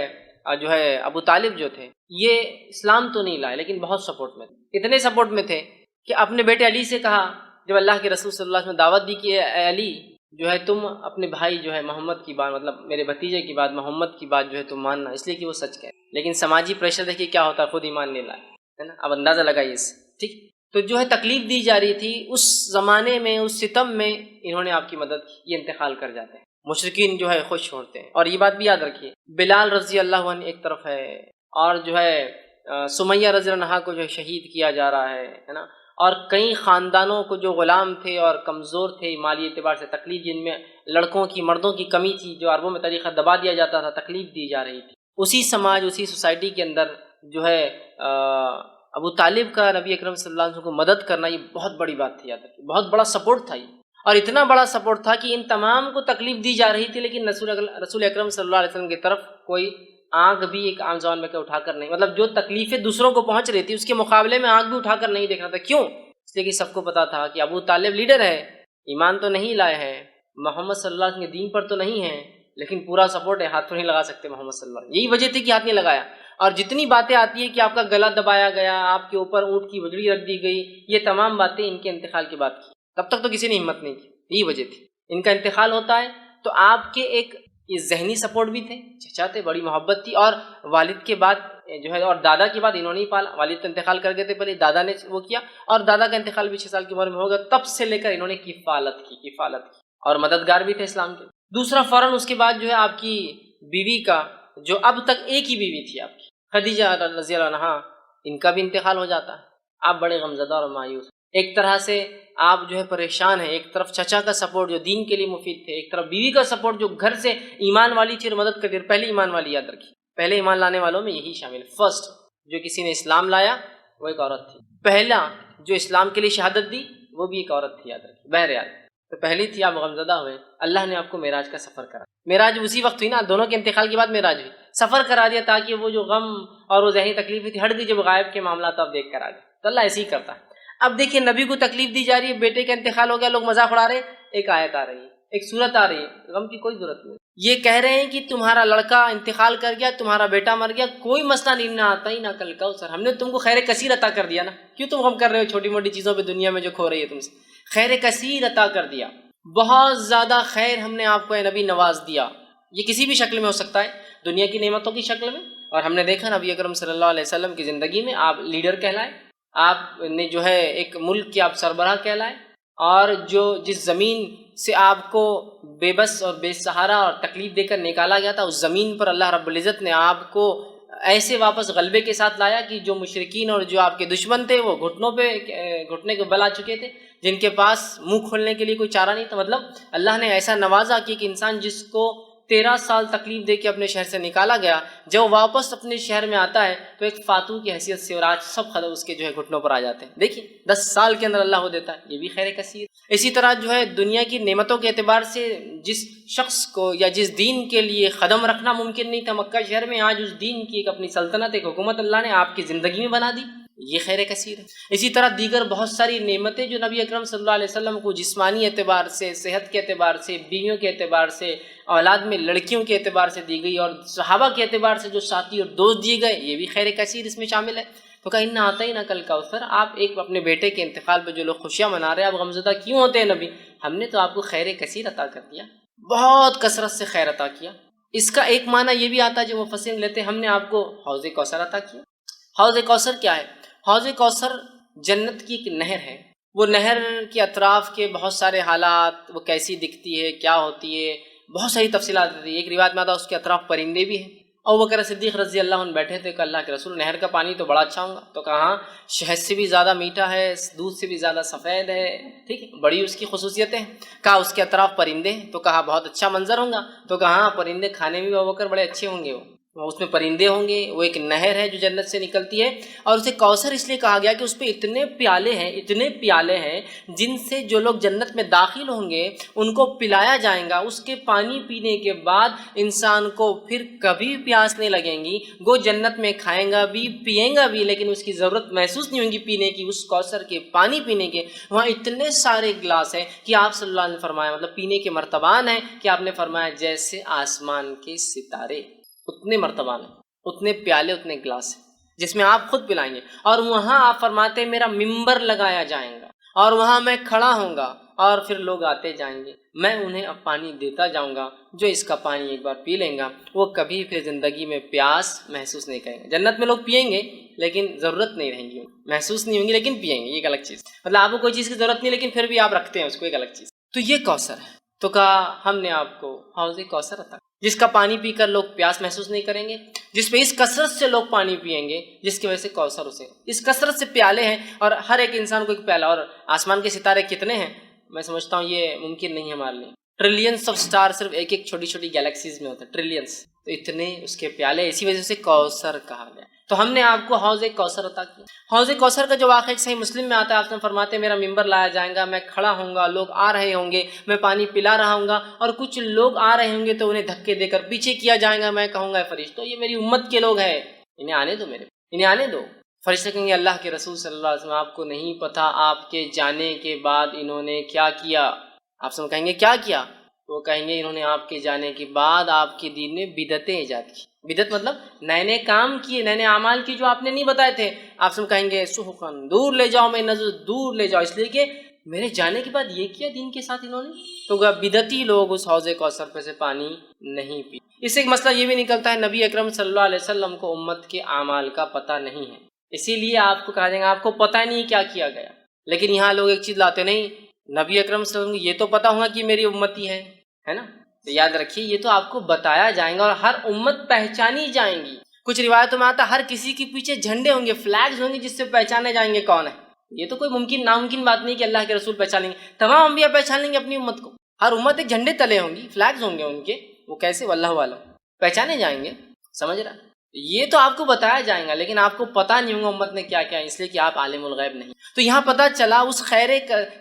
ابو طالب جو تھے، یہ اسلام تو نہیں لائے لیکن بہت سپورٹ میں تھے، اتنے سپورٹ میں تھے کہ اپنے بیٹے علی سے کہا، جب اللہ کے رسول صلی اللہ علیہ وسلم نے دعوت دی کہ اے علی جو ہے تم اپنے بھائی جو ہے محمد کی بات، مطلب میرے بھتیجے کی بات، محمد کی بات جو ہے تم ماننا، اس لیے کہ وہ سچ کہے، لیکن سماجی پریشر دیکھیے کیا ہوتا ہے، خود ایمان نہیں لائے، ہے نا۔ اب اندازہ لگائیے اس سے، ٹھیک۔ تو جو ہے تکلیف دی جا رہی تھی اس زمانے میں، اس ستم میں انہوں نے آپ کی مدد کی، یہ انتقال کر جاتے ہیں، مشرکین جو ہے خوش ہوتے ہیں۔ اور یہ بات بھی یاد رکھیے، بلال رضی اللہ عنہ ایک طرف ہے، اور جو ہے سمیہ رضی اللہ عنہا کو جو ہے شہید کیا جا رہا ہے نا، اور کئی خاندانوں کو جو غلام تھے اور کمزور تھے مالی اعتبار سے، تکلیف جن میں لڑکوں کی، مردوں کی کمی تھی، جو عربوں میں طریقہ دبا دیا جاتا تھا، تکلیف دی جا رہی تھی، اسی سماج، اسی سوسائٹی کے اندر جو ہے ابو طالب کا نبی اکرم صلی اللہ علیہ وسلم کو مدد کرنا، یہ بہت بڑی بات تھی، یاد رکھیے، بہت بڑا سپورٹ تھا یہ، اور اتنا بڑا سپورٹ تھا کہ ان تمام کو تکلیف دی جا رہی تھی، لیکن رسول اکرم صلی اللہ علیہ وسلم کی طرف کوئی آنکھ بھی ایک عام زبان میں اٹھا کر نہیں، مطلب جو تکلیفیں دوسروں کو پہنچ رہی تھی اس کے مقابلے میں آنکھ بھی اٹھا کر نہیں دیکھ رہا تھا۔ کیوں؟ اس لیے کہ سب کو پتا تھا کہ ابو طالب لیڈر ہے، ایمان تو نہیں لائے ہیں، محمد صلی اللہ علیہ وسلم کے دین پر تو نہیں ہے، لیکن پورا سپورٹ ہے، ہاتھ تو نہیں لگا سکتے محمد صلی اللہ علیہ وسلم، یہی وجہ تھی کہ ہاتھ نہیں لگایا۔ اور جتنی باتیں آتی ہیں کہ آپ کا گلا دبایا گیا، آپ کے اوپر اونٹ کی بجڑی رکھ دی گئی، یہ تمام باتیں ان کے انتقال کی بات کی، تب تک تو کسی نے ہمت نہیں کی، یہی وجہ تھی۔ ان کا انتقال ہوتا ہے تو آپ کے ایک یہ ذہنی سپورٹ بھی تھے، چچا تھے، بڑی محبت تھی، اور والد کے بعد جو ہے اور دادا کے بعد انہوں نے ہی پالا، والد تو انتقال کر گئے تھے، پہلے دادا نے وہ کیا، اور دادا کا انتقال بھی 6 سال کی عمر میں ہوگا، تب سے لے کر انہوں نے کفالت کی اور مددگار بھی تھے اسلام کے۔ دوسرا فوراً اس کے بعد جو ہے آپ کی بیوی کا، جو اب تک ایک ہی بیوی تھی آپ کی، خدیجہ رضی اللہ عنہا، ان کا بھی انتقال ہو جاتا ہے۔ آپ بڑے غمزدہ اور مایوس، ایک طرح سے آپ جو ہے پریشان ہیں، ایک طرف چچا کا سپورٹ جو دین کے لیے مفید تھے، ایک طرف بیوی کا سپورٹ جو گھر سے ایمان والی تھی اور مدد کر دی۔ پہلے ایمان والی، یاد رکھیے، پہلے ایمان لانے والوں میں یہی شامل، فرسٹ جو کسی نے اسلام لایا وہ ایک عورت تھی، پہلا جو اسلام کے لیے شہادت دی وہ بھی ایک عورت تھی، یاد رکھیے۔ بہرحال تو پہلی تھی، آپ غمزدہ ہوئے، اللہ نے آپ کو معراج کا سفر کرا، معراج اسی وقت ہوئی نا، دونوں کے انتقال کے بعد معراج ہوئی، سفر کرا دیا تاکہ وہ جو غم اور وہ ذہنی تکلیف تھی ہٹ گئی، جب غائب کے معاملات آپ دیکھ کر آ گئے، تو اللہ ایسے ہی کرتا ہے۔ اب دیکھیے نبی کو تکلیف دی جا رہی ہے، بیٹے کا انتقال ہو گیا، لوگ مذاق اڑا رہے ہیں، ایک آیت آ رہی ہے، ایک صورت آ رہی ہے، غم کی کوئی ضرورت نہیں، یہ کہہ رہے ہیں کہ تمہارا لڑکا انتقال کر گیا، تمہارا بیٹا مر گیا، کوئی مسئلہ نہیں، نہ آتا ہی نہ کل کا سر، ہم نے تم کو خیر کثیر عطا کر دیا نا، کیوں تم غم کر رہے ہو چھوٹی موٹی چیزوں پہ دنیا میں جو کھو رہی ہے تم سے، خیر کثیر عطا کر دیا، بہت زیادہ خیر ہم نے آپ کو اے نبی نواز دیا، یہ کسی بھی شکل میں ہو سکتا ہے، دنیا کی نعمتوں کی شکل میں، اور ہم نے دیکھا نبی اکرم صلی اللہ علیہ وسلم کی زندگی میں آپ لیڈر کہلائے، آپ نے جو ہے ایک ملک کے آپ سربراہ کہلائے، اور جس زمین سے آپ کو بے بس اور بے سہارا اور تکلیف دے کر نکالا گیا تھا، اس زمین پر اللہ رب العزت نے آپ کو ایسے واپس غلبے کے ساتھ لایا کہ جو مشرکین اور جو آپ کے دشمن تھے وہ گھٹنے کو بل آ چکے تھے، جن کے پاس منہ کھولنے کے لیے کوئی چارہ نہیں تھا، مطلب اللہ نے ایسا نوازا کہ ایک انسان جس کو 13 سال تکلیف دے کے اپنے شہر سے نکالا گیا، جب وہ واپس اپنے شہر میں آتا ہے تو ایک فاتو کی حیثیت سے، اور آج سب خدا اس کے جو ہے گھٹنوں پر آ جاتے ہیں۔ دیکھیے 10 سال کے اندر اللہ کو دیتا ہے، یہ بھی خیر کثیر۔ اسی طرح جو ہے دنیا کی نعمتوں کے اعتبار سے جس شخص کو یا جس دین کے لیے قدم رکھنا ممکن نہیں تھا مکہ شہر میں، آج اس دین کی ایک اپنی سلطنت، ایک حکومت اللہ نے آپ کی زندگی میں بنا دی، یہ خیر کثیر ہے۔ اسی طرح دیگر بہت ساری نعمتیں جو نبی اکرم صلی اللہ علیہ وسلم کو جسمانی اعتبار سے، صحت کے اعتبار سے، بیویوں کے اعتبار سے، اولاد میں لڑکیوں کے اعتبار سے دی گئی، اور صحابہ کے اعتبار سے جو ساتھی اور دوست دیے گئے، یہ بھی خیر کثیر اس میں شامل ہے۔ تو کہا اِنَّا أَعْطَيْنَاكَ الْكَوْثَرَ، آپ ایک اپنے بیٹے کے انتقال پہ جو لوگ خوشیاں منا رہے ہیں، آپ غمزدہ کیوں ہوتے ہیں نبی؟ ہم نے تو آپ کو خیر کثیر عطا کر دیا، بہت کثرت سے خیر عطا کیا۔ اس کا ایک معنی یہ بھی آتا ہے جو مفسرین لیتے ہیں، ہم نے آپ کو حوض کوثر عطا کیا۔ حوض کوثر کیا ہے؟ حوض کوثر جنت کی ایک نہر ہے۔ وہ نہر کے اطراف کے بہت سارے حالات، وہ کیسی دکھتی ہے، کیا ہوتی ہے، بہت ساری تفصیلات ہوتی ہے۔ ایک روایت میں آتا ہے اس کے اطراف پرندے بھی ہیں۔ ابوبکر صدیق رضی اللہ عنہ بیٹھے تھے کہ اللہ کے رسول، نہر کا پانی تو بڑا اچھا ہوگا، تو کہا شہد سے بھی زیادہ میٹھا ہے، دودھ سے بھی زیادہ سفید ہے، ٹھیک ہے، بڑی اس کی خصوصیتیں ہیں۔ کہا اس کے اطراف پرندے ہیں، تو کہا بہت اچھا منظر ہوگا، تو کہا پرندے کھانے میں بھی ابوبکر بڑے اچھے ہوں گے، وہ اس میں پرندے ہوں گے، وہ ایک نہر ہے جو جنت سے نکلتی ہے، اور اسے کوثر اس لیے کہا گیا کہ اس پہ اتنے پیالے ہیں جن سے جو لوگ جنت میں داخل ہوں گے ان کو پلایا جائیں گا۔ اس کے پانی پینے کے بعد انسان کو پھر کبھی پیاس نہیں لگیں گی، وہ جنت میں کھائیں گا بھی پئیں گا بھی، لیکن اس کی ضرورت محسوس نہیں ہوگی پینے کی، اس کوثر کے پانی پینے کے۔ وہاں اتنے سارے گلاس ہیں کہ آپ صلی اللہ علیہ وسلم نے فرمایا، مطلب پینے کے مرتبان ہیں کہ آپ نے فرمایا جیسے آسمان کے ستارے، اتنے مرتبہ میں، اتنے پیالے، اتنے گلاس ہیں جس میں آپ خود پلائیں گے۔ اور وہاں آپ فرماتے ہیں میرا ممبر لگایا جائیں گا، اور وہاں میں کھڑا ہوں گا، اور پھر لوگ آتے جائیں گے، میں انہیں اب پانی دیتا جاؤں گا، جو اس کا پانی ایک بار پی لیں گا وہ کبھی پھر زندگی میں پیاس محسوس نہیں کریں گے۔ جنت میں لوگ پئیں گے لیکن ضرورت نہیں رہیں گی، محسوس نہیں ہوں گی لیکن پئیں گے، یہ ایک الگ چیز، مطلب آپ کو کوئی چیز کی ضرورت نہیں لیکن پھر بھی آپ رکھتے ہیں اس کو، ایک الگ چیز۔ تو یہ کوثر ہے۔ تو کہا ہم نے آپ کو حوض کوثر عطا، جس کا پانی پی کر لوگ پیاس محسوس نہیں کریں گے، جس پہ اس کثرت سے لوگ پانی پئیں گے، جس کی وجہ سے کوثر اسے، اس کثرت سے پیالے ہیں، اور ہر ایک انسان کو ایک پیالہ۔ اور آسمان کے ستارے کتنے ہیں؟ میں سمجھتا ہوں یہ ممکن نہیں ہے ہمارے لیے، ٹریلینس آف سٹار صرف ایک ایک چھوٹی چھوٹی گیلیکسیز میں ہوتے ہیں، ٹریلینس، تو اتنے اس کے پیالے، اسی وجہ سے کوثر کہا گیا۔ تو ہم نے آپ کو حوض کوثر عطا کیا۔ حوض کوثر کا جو واقعہ ایک صحیح مسلم میں آتا ہے، آپ نے فرماتے ہیں میرا ممبر لایا جائے گا، میں کھڑا ہوں گا، لوگ آ رہے ہوں گے، میں پانی پلا رہا ہوں گا، اور کچھ لوگ آ رہے ہوں گے تو انہیں دھکے دے کر پیچھے کیا جائے گا، میں کہوں گا فرشتوں یہ میری امت کے لوگ ہیں، انہیں آنے دو، انہیں آنے دو۔ فرشتے کہیں گے اللہ کے رسول صلی اللہ علیہ وسلم آپ کو نہیں پتہ آپ کے جانے کے بعد انہوں نے کیا کیا؟ آپ سب کہیں گے کیا کیا؟ وہ کہیں گے انہوں نے آپ کے جانے کے بعد آپ کے دین میں بدعتیں ایجاد کی۔ بدعت مطلب نئے نئے کام کیے، نئے نئے اعمال کی جو آپ نے نہیں بتائے تھے۔ آپ سب کہیں گے سحقاً، دور لے جاؤ، میں نظر دور لے جاؤ، اس لیے کہ میرے جانے کے بعد یہ کیا دین کے ساتھ انہوں نے؟ تو بدعتی لوگ اس حوض کوثر پہ سے پانی نہیں پی۔ اس سے ایک مسئلہ یہ بھی نکلتا ہے نبی اکرم صلی اللہ علیہ وسلم کو امت کے اعمال کا پتہ نہیں ہے، اسی لیے آپ کو کہا جائے گا آپ کو پتہ نہیں کیا کیا گیا۔ لیکن یہاں لوگ ایک چیز لاتے نہیں، نبی اکرم صلی اللہ علیہ وسلم کو یہ تو پتہ ہوگا کہ میری امتی ہے نا، تو یاد رکھیے یہ تو آپ کو بتایا جائیں گا، اور ہر امت پہچانی جائیں گی۔ کچھ روایتوں میں آتا ہر کسی کے پیچھے جھنڈے ہوں گے، فلیگز ہوں گے جس سے پہچانے جائیں گے کون ہے۔ یہ تو کوئی ناممکن بات نہیں کہ اللہ کے رسول پہچان لیں گے، تمام انبیاء پہچان لیں گے اپنی امت کو، ہر امت ایک جھنڈے تلے ہوں گی، فلیگز ہوں گے ان کے، وہ کیسے واللہ عالم پہچانے جائیں گے، سمجھ رہا؟ یہ تو آپ کو بتایا جائیں گا لیکن آپ کو پتہ نہیں ہوگا امت نے کیا کیا، اس لیے کہ آپ عالم الغیب نہیں۔ تو یہاں پتہ چلا اس خیر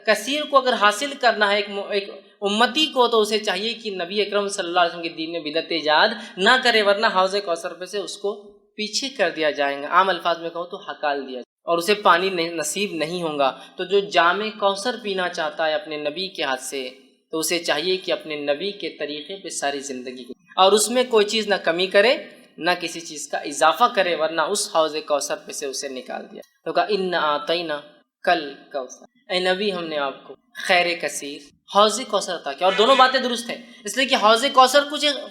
کثیر کو اگر حاصل کرنا ہے ایک امتی کو، تو اسے چاہیے کہ نبی اکرم صلی اللہ علیہ وسلم کے دین میں بدعت ایجاد نہ کرے، ورنہ حوض کوثر پہ سے اس کو پیچھے کر دیا جائے گا، عام الفاظ میں کہوں تو ہکال دیا جائے گا، اور اسے پانی نصیب نہیں ہوگا۔ تو جو جام کوثر پینا چاہتا ہے اپنے نبی کے ہاتھ سے، تو اسے چاہیے کہ اپنے نبی کے طریقے پہ ساری زندگی کو، اور اس میں کوئی چیز نہ کمی کرے نہ کسی چیز کا اضافہ کرے، ورنہ اس حوض کوثر پہ سے اسے نکال دیا۔ تو کہا اِنَّا أَعْطَيْنَا الْكَوْثَرَ، اے نبی ہم نے آپ کو خیر کثیر حوض کوثر عطا کیا۔ اور دونوں باتیں درست ہیں، اس لیے کہ حوض کوثر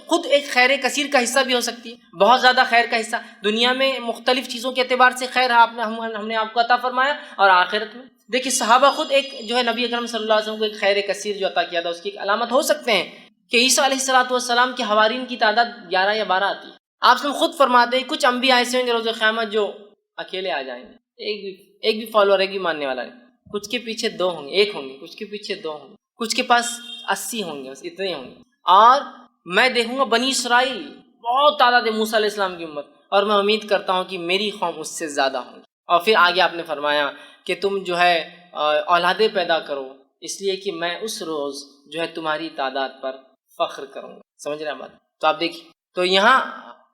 خود ایک خیر کثیر کا حصہ بھی ہو سکتی ہے، بہت زیادہ خیر کا حصہ، دنیا میں مختلف چیزوں کے اعتبار سے خیر ہم نے آپ کو عطا فرمایا، اور آخرت میں دیکھیے صحابہ خود ایک جو ہے نبی اکرم صلی اللہ علیہ وسلم کو ایک خیر کثیر جو عطا کیا تھا، اس کی ایک علامت ہو سکتے ہیں کہ عیسیٰ علیہ السلام کے حوارین کی تعداد 11 یا 12 آتی ہے۔ آپ سے خود فرماتے ہیں کچھ انبیاء ایسے ہوں گے روز قیامت جو اکیلے آ جائیں گے، ایک بھی فالوور، ایک بھی ماننے والا نہیں، کچھ کے پیچھے 2 ہوں گے، 1 ہوں گے، کچھ کے پیچھے 2 ہوں گے، کچھ کے پاس 80 ہوں گے، بس اتنے ہوں گے، اور میں دیکھوں گا بنی اسرائیل بہت تعداد ہے موسیٰ علیہ السلام کی امت، اور میں امید کرتا ہوں کہ میری قوم اس سے زیادہ ہوں گی۔ اور پھر آگے آپ نے فرمایا کہ تم جو ہے اولادیں پیدا کرو، اس لیے کہ میں اس روز جو ہے تمہاری تعداد پر فخر کروں گا۔ سمجھ رہے ہیں بات؟ تو آپ دیکھیے، تو یہاں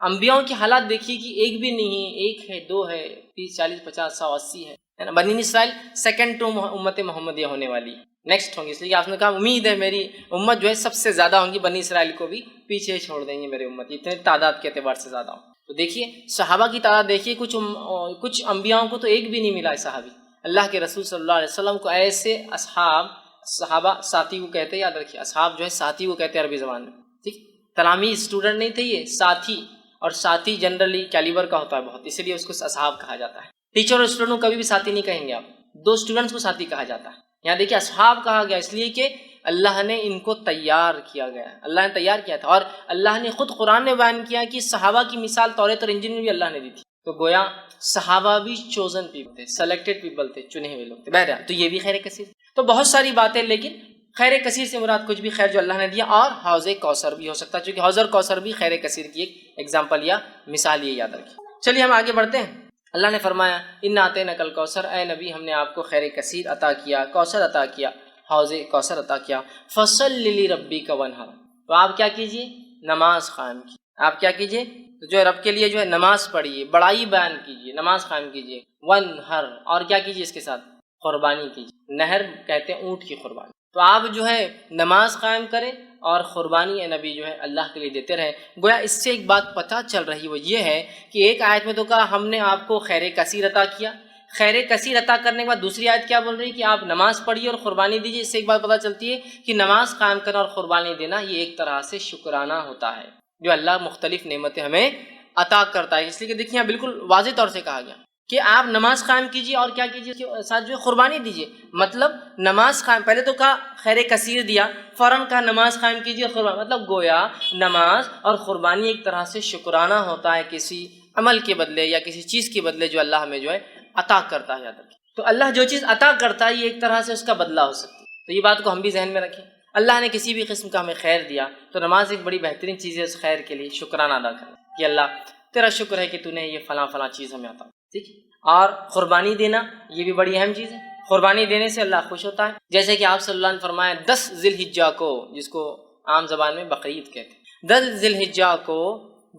انبیاؤں کی حالات دیکھیے کہ ایک بھی نہیں، ایک ہے، دو ہے، 30 40 50 100 80 ہے نا۔ بنی اسرائیل سیکنڈ ٹو امت محمدیہ ہونے والی نیکسٹ ہوں گی، اس لیے آپ نے کہا امید ہے میری امت جو ہے سب سے زیادہ ہوں گی، بنی اسرائیل کو بھی پیچھے چھوڑ دیں گے میری امت، اتنے تعداد کے اعتبار سے زیادہ ہوں۔ تو دیکھیے صحابہ کی تعداد دیکھیے، کچھ انبیاؤں کو تو ایک بھی نہیں ملا ہے صحابی۔ اللہ کے رسول صلی اللہ علیہ وسلم کو ایسے صحابہ ساتھی کو کہتے ہیں، یاد رکھیے اصحاب جو ہے ساتھی کو کہتے ہیں عربی زبان میں، ٹھیک۔ تلامید اسٹوڈنٹ نہیں تھے، یہ ساتھی، اور ساتھی جنرلی کیلیبر کا ہوتا ہے بہت، اس لیے اس کو اصحاب کہا جاتا ہے۔ ٹیچر اور اسٹوڈنٹ کو کبھی بھی ساتھی نہیں کہیں گے آپ، دو اسٹوڈنٹس کو ساتھی کہا جاتا ہے۔ یہاں دیکھیے اصحاب کہا گیا اس لیے کہ اللہ نے ان کو تیار کیا گیا، اللہ نے تیار کیا تھا، اور اللہ نے خود قرآن میں بیان کیا کہ صحابہ کی مثال توریت اور انجیل میں بھی اللہ نے دی تھی۔ تو گویا صحابہ بھی چوزن پیپل تھے، سلیکٹڈ پیپل تھے، چنے ہوئے لوگ تھے۔ بہرحال تو یہ بھی خیر کثیر، تو بہت ساری باتیں، لیکن خیر کثیر سے مراد کچھ بھی خیر جو اللہ نے دیا، اور حوض کوثر بھی ہو سکتا ہے، چونکہ حوض کوثر بھی خیر کثیر کی ایک ایگزامپل یا مثال، یہ یاد رکھیں۔ چلیے ہم آگے بڑھتے ہیں۔ اللہ نے فرمایا انا اعطیناک الکوثر، اے نبی ہم نے آپ کو خیر کثیر عطا کیا، کوثر عطا کیا، حوض کوثر عطا کیا۔ فصل لربک وانحر، تو آپ کیا کیجئے؟ نماز قائم کی۔ آپ کیا کیجئے؟ تو جو رب کے لیے جو ہے نماز پڑھیے، بڑائی بیان کیجئے، نماز قائم کیجئے۔ وانحر، اور کیا کیجئے اس کے ساتھ؟ قربانی کیجئے۔ نہر کہتے ہیں اونٹ کی قربانی۔ تو آپ جو ہے نماز قائم کریں اور قربانی نبی جو ہے اللہ کے لیے دیتے رہے۔ گویا اس سے ایک بات پتہ چل رہی، وہ یہ ہے کہ ایک آیت میں تو کہا ہم نے آپ کو خیر کثیر عطا کیا، خیر کثیر عطا کرنے کے بعد دوسری آیت کیا بول رہی ہے کہ آپ نماز پڑھیے اور قربانی دیجیے۔ اس سے ایک بات پتہ چلتی ہے کہ نماز قائم کرنا اور قربانی دینا یہ ایک طرح سے شکرانہ ہوتا ہے، جو اللہ مختلف نعمتیں ہمیں عطا کرتا ہے۔ اس لیے کہ دیکھیے یہاں بالکل واضح طور سے کہا گیا کہ آپ نماز قائم کیجیے اور کیا کیجیے، اس کے ساتھ جو ہے قربانی دیجیے۔ مطلب نماز قائم، پہلے تو کہا خیر کثیر دیا، فوراً کہا نماز قائم کیجیے اور قربانی، مطلب گویا نماز اور قربانی ایک طرح سے شکرانہ ہوتا ہے کسی عمل کے بدلے یا کسی چیز کے بدلے جو اللہ ہمیں جو ہے عطا کرتا ہے۔ یاد رکھیں، تو اللہ جو چیز عطا کرتا ہے یہ ایک طرح سے اس کا بدلہ ہو سکتی ہے، تو یہ بات کو ہم بھی ذہن میں رکھیں۔ اللہ نے کسی بھی قسم کا ہمیں خیر دیا تو نماز ایک بڑی بہترین چیز ہے، اس خیر کے لیے شکرانہ ادا کرنا کہ اللہ تیرا شکر ہے کہ تو نے یہ فلاں فلاں چیز ہمیں عطا، ٹھیک ہے۔ اور قربانی دینا یہ بھی بڑی اہم چیز ہے، قربانی دینے سے اللہ خوش ہوتا ہے، جیسے کہ آپ صلی اللہ نے فرمایا 10 ذی الحجہ کو، جس کو عام زبان میں بقرعید کہتے ہیں، 10 ذی الحجہ کو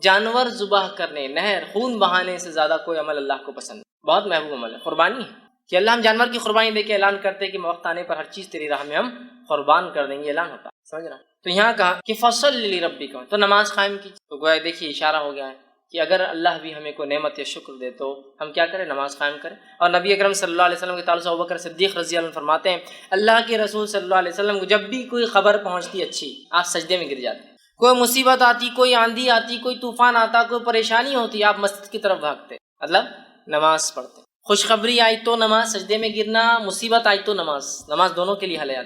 جانور ذبح کرنے، نہر خون بہانے سے زیادہ کوئی عمل اللہ کو پسند ہے، بہت محبوب عمل ہے قربانی ہے، کہ اللہ ہم جانور کی قربانی دے کے اعلان کرتے ہیں کہ وقت آنے پر ہر چیز تیری راہ میں ہم قربان کر دیں گے، اعلان ہوتا ہے، سمجھ رہا۔ تو یہاں کہا کہ فصل لربک، تو نماز قائم کی، تو گویا دیکھیے اشارہ ہو گیا ہے کہ اگر اللہ بھی ہمیں کوئی نعمت یا شکر دے تو ہم کیا کریں؟ نماز قائم کریں۔ اور نبی اکرم صلی اللہ علیہ وسلم کے تعلق سے ابوبکر صدیق رضی اللہ عنہ فرماتے ہیں اللہ کے رسول صلی اللہ علیہ وسلم کو جب بھی کوئی خبر پہنچتی اچھی، آپ سجدے میں گر جاتے، کوئی مصیبت آتی، کوئی آندھی آتی، کوئی طوفان آتا، کوئی پریشانی ہوتی، آپ مسجد کی طرف بھاگتے، مطلب نماز پڑھتے۔ خوشخبری آئی تو نماز، سجدے میں گرنا، مصیبت آئی تو نماز دونوں کے لیے حل ہے۔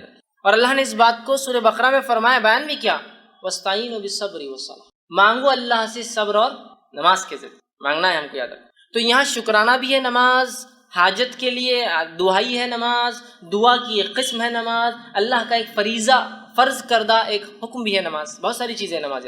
اور اللہ نے اس بات کو سورہ بقرہ میں فرمایا، بیان بھی کیا، وَاسْتَعِينُوا بِالصَّبْرِ وَالصَّلَاةِ، مانگو اللہ سے صبر اور نماز کے ذریعے مانگنا ہے ہم کو، یاد رکھیں۔ تو یہاں شکرانہ بھی ہے نماز، حاجت کے لیے دعائی ہے نماز، دعا کی ایک قسم ہے نماز، اللہ کا ایک فریضہ فرض کردہ ایک حکم بھی ہے نماز، بہت ساری چیزیں نماز۔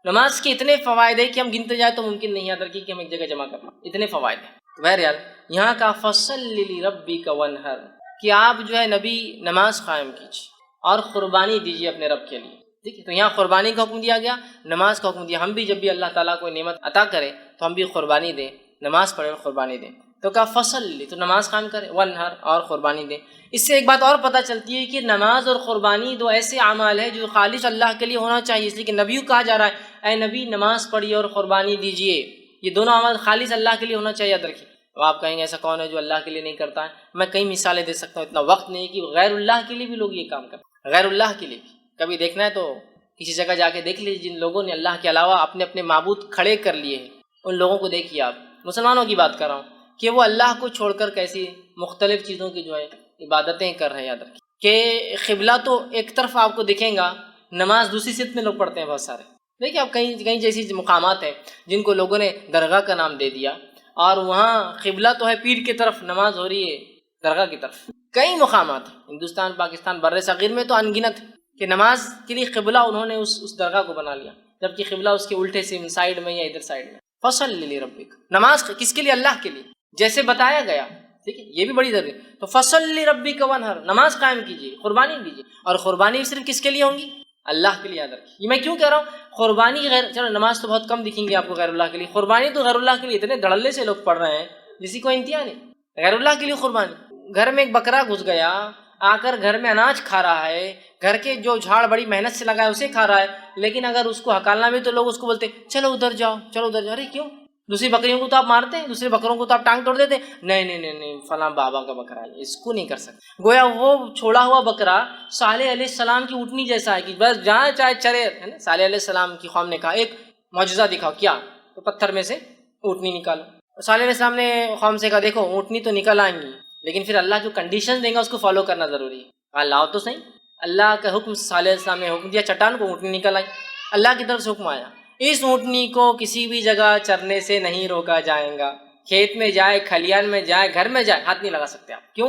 نماز کے اتنے فوائد ہیں کہ ہم گنتے جائیں تو ممکن نہیں، یاد رکھیے کہ ہم ایک جگہ جمع کرنا، اتنے فوائد ہیں۔ بہرحال یہاں کا فصل لربک وانحر، کہ آپ جو ہے نبی نماز قائم کیجیے اور قربانی دیجیے اپنے رب کے لیے، ٹھیک ہے۔ تو یہاں قربانی کا حکم دیا گیا، نماز کا حکم دیا۔ ہم بھی جب بھی اللہ تعالیٰ کو نعمت عطا کرے تو ہم بھی قربانی دیں، نماز پڑھیں اور قربانی دیں۔ تو کہا فصل لی، تو نماز قائم کرے، وانحر، اور قربانی دیں۔ اس سے ایک بات اور پتہ چلتی ہے کہ نماز اور قربانی دو ایسے اعمال ہیں جو خالص اللہ کے لیے ہونا چاہیے، اس لیے کہ نبی کو کہا جا رہا ہے اے نبی نماز پڑھیے اور قربانی دیجیے، یہ دونوں اعمال خالص اللہ کے لیے ہونا چاہیے، یاد رکھیے۔ تو آپ کہیں گے ایسا کون ہے جو اللہ کے لیے نہیں کرتا ہے؟ میں کئی مثالیں دے سکتا ہوں، اتنا وقت نہیں کہ غیر اللہ کے لیے بھی لوگ یہ کام کرتے ہیں، غیر اللہ کے لیے بھی کبھی دیکھنا ہے تو کسی جگہ جا کے دیکھ لیجیے، جن لوگوں نے اللہ کے علاوہ اپنے اپنے معبود کھڑے کر لیے ہیں، ان لوگوں کو دیکھیے۔ آپ مسلمانوں کی بات کر رہا ہوں کہ وہ اللہ کو چھوڑ کر کیسی مختلف چیزوں کی جو ہے عبادتیں کر رہے ہیں۔ یاد رکھیے کہ قبلہ تو ایک طرف آپ کو دکھیں گا، نماز دوسری سمت میں لوگ پڑھتے ہیں بہت سارے۔ دیکھیے آپ کہیں جیسی مقامات ہیں جن کو لوگوں نے درگاہ کا نام دے دیا، اور وہاں قبلہ تو ہے پیر کی طرف، نماز ہو رہی ہے درگاہ کی طرف۔ کئی مقامات ہندوستان، پاکستان، بر صغیر میں تو ان گنت کہ نماز کے لیے قبلہ انہوں نے اس درگاہ کو بنا لیا۔ جبکہ قبلہ اس کے الٹے سے سائڈ میں یا ادھر سائڈ میں. فصلی لربک، نماز کس کے لیے؟ اللہ کے لیے، جیسے بتایا گیا. ٹھیک ہے، یہ بھی بڑی ضروری ہے. تو فصلی لربک وانحر، نماز قائم کیجیے، قربانی دیجیے. اور قربانی صرف کس کے لیے ہوں گی؟ اللہ کے لیے. یاد رکھیے، یہ میں کیوں کہہ رہا ہوں؟ قربانی غیر، چلو نماز تو بہت کم دکھیں گے آپ کو غیر اللہ کے لیے، قربانی تو غیر اللہ کے لیے اتنے دھڑلے سے لوگ پڑھ رہے ہیں جسی کو انتہا نہیں. غیر اللہ کے لیے قربانی. گھر میں ایک بکرا گھس گیا، آ کر گھر میں اناج کھا رہا ہے، گھر کے جو جھاڑ بڑی محنت سے لگا ہے اسے کھا رہا ہے، لیکن اگر اس کو ہکالنا بھی تو لوگ اس کو بولتے چلو ادھر جاؤ، چلو ادھر جاؤ. ارے کیوں؟ دوسری بکریوں کو تو آپ مارتے ہیں، دوسرے بکروں کو تو آپ ٹانگ توڑ دیتے. نہیں نہیں نہیں نہیں، فلاں بابا کا بکرا ہے، اس کو نہیں کر سکتے. گویا وہ چھوڑا ہوا بکرا صالح علیہ السلام کی اونٹنی جیسا ہے کہ بس جہاں چاہے چرے، ہے نا. صالح علیہ السلام کی قوم نے کہا ایک معجزہ دکھاؤ. کیا؟ تو پتھر میں سے اونٹنی نکالو. صالح علیہ السلام نے قوم سے کہا دیکھو اونٹنی تو نکل آئیں گی، لیکن پھر اللہ جو کنڈیشن دیں گا اس کو فالو کرنا ضروری ہے. کہا لاؤ تو صحیح. اللہ کا حکم، صالح علیہ السلام نے حکم دیا، چٹان کو اونٹنی نکل آئی. اللہ کی طرف سے حکم آیا اس اونٹنی کو کسی بھی جگہ چرنے سے نہیں روکا جائے گا، کھیت میں جائے، کھلیان میں جائے، گھر میں جائے، ہاتھ نہیں لگا سکتے آپ. کیوں؟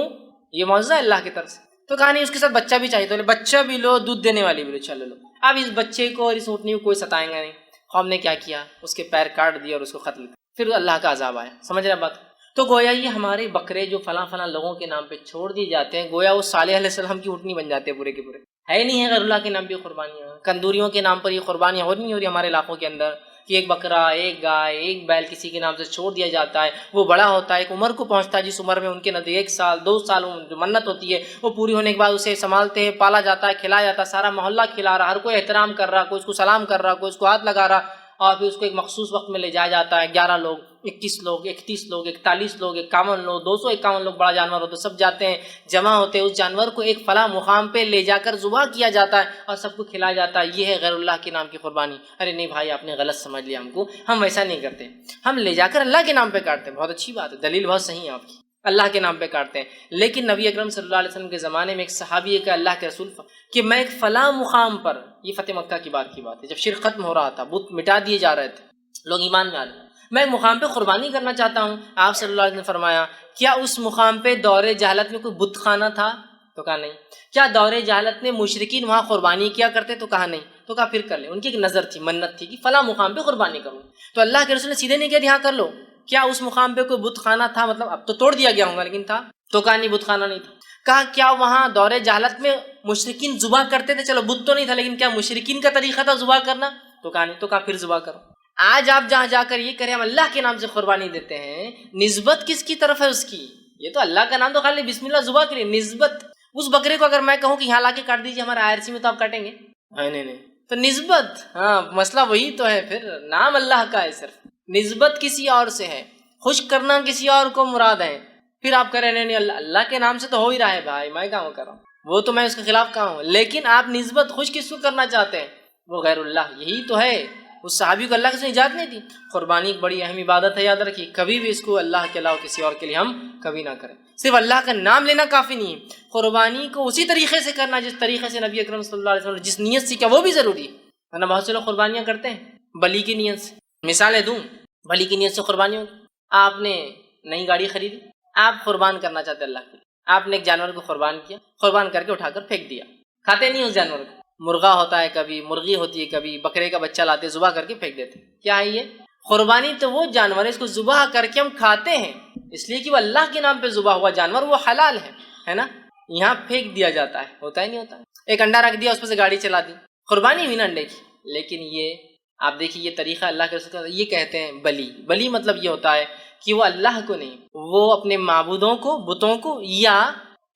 یہ معجزہ ہے اللہ کی طرف سے. تو کہا نہیں اس کے ساتھ بچہ بھی چاہیے، تو بچہ بھی لو، دودھ دینے والی بھی لو، چلو لو. اب اس بچے کو اور اس اونٹنی کو کوئی ستائیں گا نہیں. قوم نے کیا کیا؟ اس کے پیر کاٹ دیے اور اس کو قتل کیا. پھر اللہ کا عذاب آیا. سمجھ رہے بات؟ تو گویا یہ ہمارے بکرے جو فلاں فلاں لوگوں کے نام پہ چھوڑ دیے جاتے ہیں، گویا وہ صالح علیہ السلام کی اونٹنی بن جاتے ہیں پورے کے پورے. ہے نہیں ہے غیر اللہ کے نام پہ قربانیاں، کندوریوں کے نام پر یہ قربانیاں ہو رہی ہمارے علاقوں کے اندر کہ ایک بکرا، ایک گائے، ایک بیل کسی کے نام سے چھوڑ دیا جاتا ہے. وہ بڑا ہوتا ہے، ایک عمر کو پہنچتا ہے جس عمر میں ان کے نزدیک 1 سال 2 سال جو منت ہوتی ہے وہ پوری ہونے کے بعد اسے سنبھالتے ہیں، پالا جاتا ہے، کھلایا جاتا ہے. سارا محلہ کھلا رہا، ہر کوئی احترام کر رہا، کوئی اس کو سلام کر رہا، کوئی اس کو ہاتھ لگا رہا. اور پھر اس کو ایک مخصوص وقت میں لے جایا جاتا ہے. 11 لوگ، 21 لوگ، 31 لوگ، 41 لوگ، 51 لوگ، 251 لوگ، بڑا جانور ہوتے سب جاتے ہیں، جمع ہوتے ہیں. اس جانور کو ایک فلاں مقام پہ لے جا کر ذبح کیا جاتا ہے اور سب کو کھلایا جاتا ہے. یہ ہے غیر اللہ کے نام کی قربانی. ارے نہیں بھائی، آپ نے غلط سمجھ لیا ہم ویسا نہیں کرتے. ہم لے جا کر اللہ کے نام پہ کاٹتے ہیں. بہت اچھی بات ہے، دلیل بہت صحیح ہے آپ کی، اللہ کے نام پہ کاٹتے ہیں. لیکن نبی اکرم صلی اللہ علیہ وسلم کے زمانے میں ایک صحابی کا اللہ کے رسول کہ میں ایک فلاں مقام پر، یہ فتح مکہ کی بات ہے، جب شرک ختم ہو رہا تھا، بت مٹا دیے جا رہے تھے، لوگ ایمان میں آ رہے، میں ایک مقام پہ قربانی کرنا چاہتا ہوں. آپ صلی اللہ علیہ وسلم نے فرمایا کیا اس مقام پہ دور جہالت میں کوئی بت خانہ تھا؟ تو کہا نہیں. کیا دور جہالت میں مشرکین وہاں قربانی کیا کرتے؟ تو کہا نہیں. تو کہا پھر کر لیں. ان کی ایک نظر تھی، منت تھی کہ فلاں مقام پہ قربانی کروں. تو اللہ کے رسول نے سیدھے نہیں کہا یہاں کر لو. کیا اس مقام پہ کوئی بت خانہ تھا؟ مطلب اب تو توڑ دیا گیا ہوگا لیکن تھا؟ تو کہا نہیں، بت خانہ نہیں تھا. کہا کیا وہاں دور جہالت میں مشرکین ذبح کرتے تھے؟ چلو بت تو نہیں تھا لیکن کیا مشرکین کا طریقہ تھا ذبح کرنا؟ تو کہا نہیں. تو کہا پھر ذبح کرو. آج آپ جہاں جا کر یہ کریں ہم اللہ کے نام سے قربانی دیتے ہیں، نسبت کس کی طرف ہے اس کی؟ یہ تو اللہ کا نام تو خالی بسم اللہ ذبح کے لیے. نسبت اس بکرے کو اگر میں کہوں کہ یہاں لا کے کاٹ دیجیے ہمارے IRC میں، تو آپ کاٹیں گے؟ نہیں. تو نسبت، ہاں مسئلہ وہی تو ہے. پھر نام اللہ کا ہے، صرف نسبت کسی اور سے ہے، خشک کرنا کسی اور کو مراد ہے. پھر آپ کہہ رہے نہیں اللہ کے نام سے تو ہو ہی رہا ہے بھائی، میں کہاں کر رہا ہوں، وہ تو میں اس کے خلاف کہاں ہوں. لیکن آپ نسبت خشک کس کو کرنا چاہتے ہیں؟ وہ غیر اللہ. یہی تو ہے. اس صحابی کو اللہ کی اجازت نہیں تھی. قربانی ایک بڑی اہم عبادت ہے، یاد رکھیے. کبھی بھی اس کو اللہ کے علاوہ کسی اور کے لیے ہم کبھی نہ کریں. صرف اللہ کا نام لینا کافی نہیں ہے، قربانی کو اسی طریقے سے کرنا جس طریقے سے نبی اکرم صلی اللہ علیہ وسلم جس نیت سے کیا وہ بھی ضروری ہے نا. بہت سے لوگ قربانیاں کرتے ہیں بلی کی نیت سے. مثالیں دوں، بلی کی نیت سے قربانی ہوگی. آپ نے نئی گاڑی خریدی، آپ قربان کرنا چاہتے اللہ کے لیے. آپ نے ایک جانور کو قربان کیا، قربان کر کے اٹھا کر پھینک دیا. کھاتے نہیں اس جانور کو. مرغا ہوتا ہے کبھی، مرغی ہوتی ہے کبھی، بکرے کا بچہ لاتے ذبح کر کے پھینک دیتے. کیا ہے یہ؟ قربانی تو وہ جانور ہے اس کو ذبح کر کے ہم کھاتے ہیں، اس لیے کہ وہ اللہ کے نام پہ ذبح ہوا جانور، وہ حلال ہے نا. یہاں پھینک دیا جاتا ہے، ہوتا ہی نہیں ہوتا ہے. ایک انڈا رکھ دیا، اس پہ سے گاڑی چلا دی، قربانی ہوئی نا انڈے کی. لیکن یہ آپ دیکھیے یہ طریقہ اللہ کے رسول کا، یہ کہتے ہیں بلی مطلب یہ ہوتا ہے کہ وہ اللہ کو نہیں، وہ اپنے معبودوں کو، بتوں کو یا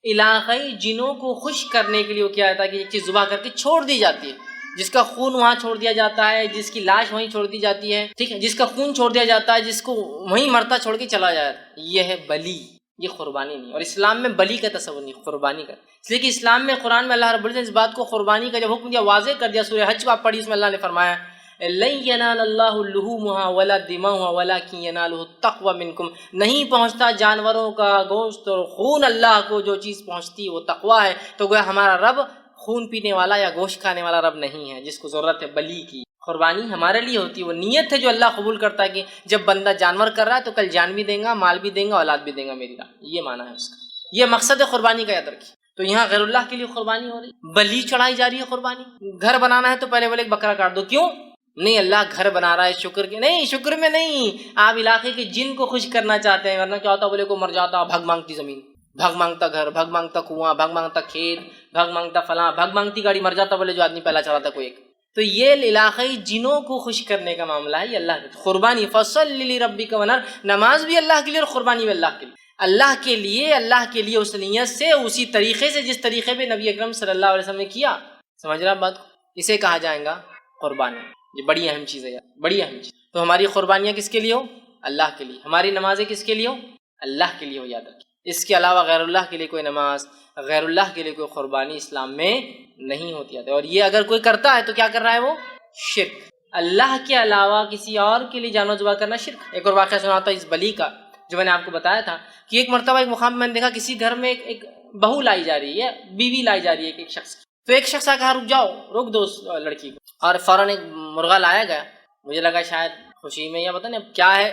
علاقائی جنوں کو خوش کرنے کے لیے وہ کیا ہوتا ہے کہ ایک چیز ذبح کر کے چھوڑ دی جاتی ہے. جس کا خون وہاں چھوڑ دیا جاتا ہے، جس کی لاش وہیں چھوڑ دی جاتی ہے، ٹھیک ہے، جس کا خون چھوڑ دیا جاتا ہے، جس کو وہیں مرتا چھوڑ کے چلا جاتا ہے، یہ ہے بلی. یہ قربانی نہیں. اور اسلام میں بلی کا تصور نہیں، قربانی کا. اس لیے کہ اسلام میں قرآن میں اللہ رب العزت نے اس بات کو قربانی کا جب حکم دیا، واضح کر دیا. سورہ حج کو آپ پڑھی، اس میں اللہ نے فرمایا لن ینال اللہ لحومها ولا دماؤها ولکن ینالہ التقوی منکم. نہیں پہنچتا جانوروں کا گوشت اور خون اللہ کو، جو چیز پہنچتی ہے وہ تقوی ہے. تو گویا ہمارا رب خون پینے والا یا گوشت کھانے والا رب نہیں ہے جس کو ضرورت ہے بلی کی. قربانی ہمارے لیے ہوتی ہے، وہ نیت ہے جو اللہ قبول کرتا ہے کہ جب بندہ جانور کر رہا ہے تو کل جان بھی دیں گا، مال بھی دیں گا، اولاد بھی دیں گا میری راہ. یہ معنی ہے اس کا، یہ مقصد ہے قربانی کا، یاد رکھیے. تو یہاں غیر اللہ کے لیے قربانی ہو رہی، بلی چڑھائی جا رہی ہے. قربانی گھر بنانا ہے تو پہلے بولے ایک بکرا کاٹ دو. کیوں؟ نہیں اللہ گھر بنا رہا ہے شکر کے نہیں، شکر میں نہیں، آپ علاقے کے جن کو خوش کرنا چاہتے ہیں، ورنہ کیا ہوتا بولے کو مر جاتا، بھگ مانگتی زمین، بھگ مانگتا گھر، بھگ مانگتا کنواں، بھگ مانگتا کھیت، بھگ مانگتا فلاں، بھگ مانگتی گاڑی، مر جاتا بولے جو آدمی پہلا چلا تھا کوئی ایک. تو یہ علاقائی جنوں کو خوش کرنے کا معاملہ ہے، یہ اللہ کی قربانی. فصل لربک ونحر، نماز بھی اللہ کے لیے اور قربانی بھی اللہ کے لیے، اللہ کے لیے اس نیت سے، اسی طریقے سے جس طریقے پہ نبی اکرم صلی اللہ علیہ وسلم نے کیا. سمجھ رہا بات کو؟ اسے کہا جائے گا قربانی. یہ بڑی اہم چیز ہے یار، بڑی اہم چیز. تو ہماری قربانیاں کس کے لیے ہو؟ اللہ کے لیے. ہماری نمازیں کس کے لیے ہو؟ اللہ کے لیے ہو، یاد رکھیں. اس کے علاوہ غیر اللہ کے لیے کوئی نماز، غیر اللہ کے لیے کوئی قربانی اسلام میں نہیں ہوتی ہے. اور یہ اگر کوئی کرتا ہے تو کیا کر رہا ہے وہ؟ شرک. اللہ کے علاوہ کسی اور کے لیے جانور ذبح کرنا شرک. ایک اور واقعہ سناتا ہوں اس بلی کا، جو میں نے آپ کو بتایا تھا کہ ایک مرتبہ ایک مقام میں نے دیکھا کسی گھر میں ایک بہو لائی جا رہی ہے، بیوی لائی جا رہی ہے ایک شخص کی. تو ایک شخص آ کہا رک جاؤ، روک دو اس لڑکی کو، اور فوراً ایک مرغا لایا گیا. مجھے لگا شاید خوشی میں یا پتہ نہیں اب کیا ہے،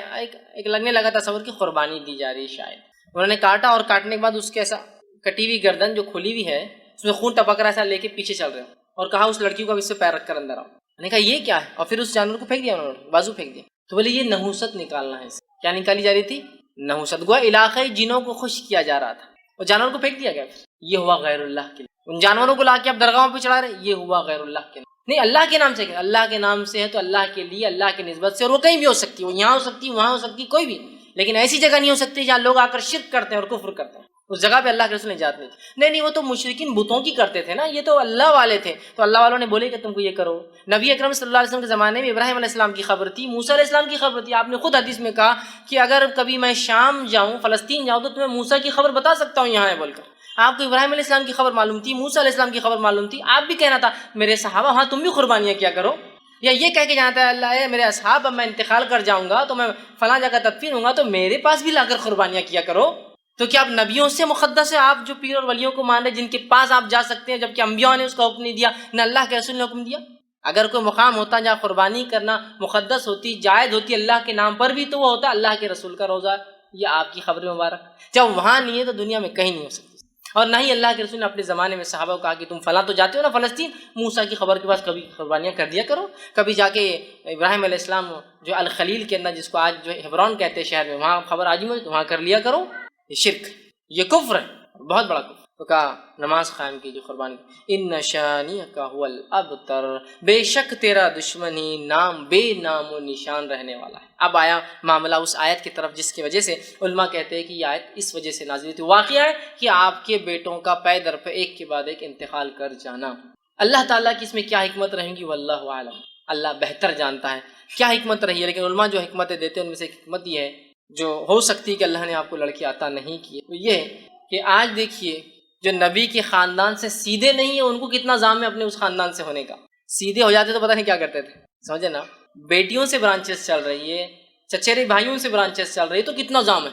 ایک لگنے لگا تصور کی قربانی دی جا رہی ہے شاید. انہوں نے کاٹا اور کاٹنے کے بعد اس کے ایسا کٹی ہوئی گردن جو کھلی ہوئی ہے اس میں خون ٹپک رہا ہے، ایسا لے کے پیچھے چل رہے ہیں، اور کہا اس لڑکی کو اب اس سے پیر رکھ کر اندر آؤ. میں نے کہا یہ کیا ہے، اور پھر اس جانور کو پھینک دیا انہوں نے، بازو پھینک دیا. تو بولے یہ نحوست نکالنا ہے. کیا نکالی جا رہی تھی؟ نحوست. گویا علاقائی جنوں کو خوش کیا جا رہا تھا، اور جانور کو پھینک دیا گیا. یہ ہوا غیر اللہ کے لیے. ان جانوروں کو لا کے اب درگاہوں پہ چڑھا رہے، یہ ہوا غیر اللہ کے نہیں، اللہ کے نام سے. اللہ کے نام سے ہے تو اللہ کے لیے، اللہ کی نسبت سے. اور وہ کہیں بھی ہو سکتی ہے، وہ یہاں ہو سکتی ہے، وہاں ہو سکتی ہے، کوئی بھی، لیکن ایسی جگہ نہیں ہو سکتی جہاں لوگ آ کر شرک کرتے ہیں اور کفر کرتے ہیں. اس جگہ پہ اللہ کے رسول نے اجازت نہیں دی. نہیں وہ تو مشرکین بتوں کی کرتے تھے نا، یہ تو اللہ والے تھے، تو اللہ والوں نے بولے کہ تم کو یہ کرو. نبی اکرم صلی اللہ علیہ وسلم کے زمانے میں ابراہیم علیہ السلام کی خبر تھی، موسیٰ علیہ السلام کی خبر تھی. آپ نے خود حدیث میں کہا کہ اگر کبھی میں شام جاؤں، فلسطین جاؤں، تو تمہیں موسیٰ کی خبر بتا سکتا ہوں یہاں ہے بول کر. آپ کو ابراہیم علیہ السلام کی خبر معلوم تھی، موسیٰ علیہ السلام کی خبر معلوم تھی. آپ بھی کہنا تھا میرے صحابہ ہاں تم بھی قربانیاں کیا کرو، یا یہ کہہ کے جانا تھا اللہ ہے میرے اصحاب اب میں انتقال کر جاؤں گا تو میں فلاں جگہ تدفین ہوں گا تو میرے پاس بھی لا کر قربانیاں کیا کرو. تو کیا آپ نبیوں سے مقدس ہے؟ آپ جو پیر اور ولیوں کو مان رہے جن کے پاس آپ جا سکتے ہیں، جبکہ انبیاء نے اس کا حکم نہیں دیا، نہ اللہ کے رسول نے حکم دیا. اگر کوئی مقام ہوتا جہاں قربانی کرنا مقدس ہوتی، جائز ہوتی اللہ کے نام پر بھی، تو وہ ہوتا اللہ کے رسول کا روزہ یا آپ کی خبر مبارک. جب وہاں نہیں ہے تو دنیا میں کہیں نہیں ہو سکتی. اور نہ ہی اللہ کے رسول نے اپنے زمانے میں صحابہ کو کہا کہ تم فلاں تو جاتے ہو نا فلسطین، موسیٰ کی خبر کے پاس کبھی قربانیاں کر دیا کرو. کبھی جا کے ابراہیم علیہ السلام جو الخلیل کے اندر، جس کو آج جو ہیبرون کہتے ہیں شہر میں، وہاں خبر آج میں وہاں کر لیا کرو. یہ شرک، یہ کفر ہے، بہت بڑا کفر. تو کہا نماز قائم کیجیے، قربانی. ان شانئک هو الابتر، بے شک تیرا دشمن ہی نام بے نام و نشان رہنے والا ہے. اب آیا معاملہ اس آیت کی طرف جس کی وجہ سے علماء کہتے ہیں کہ یہ آیت اس وجہ سے نازل ہوئی تھی. واقعہ ہے کہ آپ کے بیٹوں کا پے در پہ ایک کے بعد ایک انتقال کر جانا. اللہ تعالیٰ کی اس میں کیا حکمت رہیں گی واللہ عالم، اللہ بہتر جانتا ہے کیا حکمت رہی ہے. لیکن علماء جو حکمتیں دیتے ہیں ان میں سے ایک حکمت یہ ہے جو ہو سکتی ہے کہ اللہ نے آپ کو لڑکی عطا نہیں کی، تو یہ ہے کہ آج دیکھیے جو نبی کے خاندان سے سیدھے نہیں ہیں ان کو کتنا زام ہے اپنے اس خاندان سے ہونے کا. سیدھے ہو جاتے تو پتہ نہیں کیا کرتے تھے، سمجھے نا. بیٹیوں سے برانچز چل رہی ہے، چچیرے بھائیوں سے برانچز چل رہی ہے، تو کتنا زام ہے.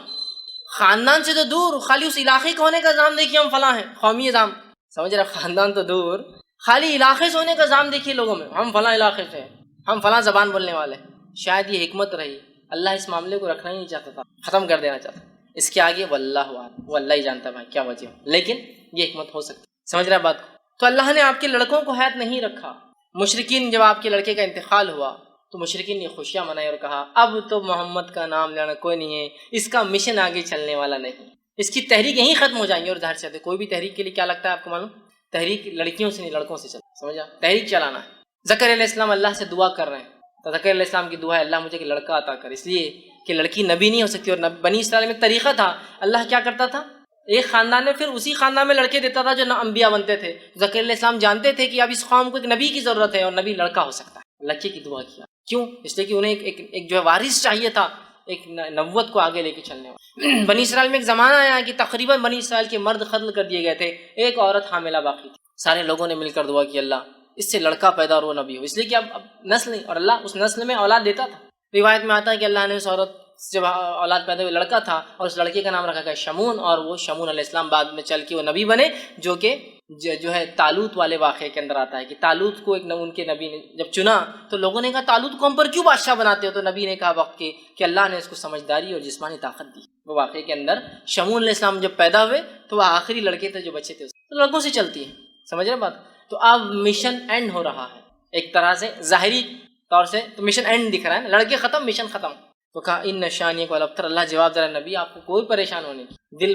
خاندان سے تو دور، خالی اس علاقے کا ہونے کا زام دیکھیے، ہم فلاں ہیں، قومی زام، سمجھ رہے. خاندان تو دور، خالی علاقے سے ہونے کا زام دیکھیے لوگوں میں، ہم فلاں علاقے سے ہیں، ہم فلاں زبان بولنے والے. شاید یہ حکمت رہی، اللہ اس معاملے کو رکھنا ہی نہیں چاہتا تھا، ختم کر دینا چاہتا. اس کے آگے واللہ عالم، وہ اللہ ہی جانتا بھائی کیا وجہ ہو، لیکن یہ حکمت ہو سکتی. سمجھ رہا بات کو. تو اللہ نے آپ کے لڑکوں کو حیات نہیں رکھا. مشرکین جب آپ کے لڑکے کا انتقال ہوا تو مشرکین نے خوشیاں منائی اور کہا اب تو محمد کا نام لینا کوئی نہیں ہے، اس کا مشن آگے چلنے والا نہیں، اس کی تحریک یہیں ختم ہو جائیں گی. اور ظاہر سے کوئی بھی تحریک کے لیے کیا لگتا ہے آپ کو معلوم، تحریک لڑکیوں سے نہیں لڑکوں سے چلتا. سمجھا، تحریک چلانا ہے. زکریا علیہ السلام اللہ سے دعا کر رہے ہیں، تو زکریا علیہ السلام کی دعا ہے اللہ مجھے کہ لڑکا عطا کر، اس لیے کہ لڑکی نبی نہیں ہو سکتی. اور بنی اسرائیل میں ایک طریقہ تھا، اللہ کیا کرتا تھا، ایک خاندان میں پھر اسی خاندان میں لڑکے دیتا تھا جو نہ انبیاء بنتے تھے. زکریا علیہ السلام جانتے تھے کہ اب اس قوم کو ایک نبی کی ضرورت ہے اور نبی لڑکا ہو سکتا ہے. لڑکے کی دعا کیا، کیوں؟ اس لیے کہ انہیں ایک جو ہے وارث چاہیے تھا، ایک نبوت کو آگے لے کے چلنے والا. بنی اسرائیل میں ایک زمانہ آیا کہ تقریباً بنی اسرائیل کے مرد قتل کر دیے گئے تھے، ایک عورت حاملہ باقی تھی. سارے لوگوں نے مل کر دعا کی اللہ اس سے لڑکا پیدا اور وہ نبی ہو، اس لیے کہ اب نسل نہیں، اور اللہ اس نسل میں اولاد دیتا تھا. روایت میں آتا ہے کہ اللہ نے اس عورت جب اولاد پیدا ہوئے لڑکا تھا اور اس لڑکے کا نام رکھا گیا شمون، اور وہ شمون علیہ السلام بعد میں چل کے وہ نبی بنے، جو کہ جو ہے طالوت والے واقعے کے اندر آتا ہے کہ طالوت کو ایک ان کے نبی نے جب چنا تو لوگوں نے کہا طالوت کو ہم پر کیوں بادشاہ بناتے ہو، تو نبی نے کہا وقت کے کہ اللہ نے اس کو سمجھداری اور جسمانی طاقت دی. وہ واقعے کے اندر شمون علیہ السلام جب پیدا ہوئے تو وہ آخری لڑکے تھے جو بچے تھے، تو لڑکوں سے چلتی ہے. سمجھ رہے بات. تو اب مشن اینڈ ہو رہا ہے ایک طرح سے ظاہری طور سے تو مشن اینڈ دکھ رہا ہے نا، لڑکے ختم مشن ختم. تو کہا ان نشانی کو الابتر، اللہ جواب دے رہا نبی آپ کو کوئی پریشان ہونے کی، دل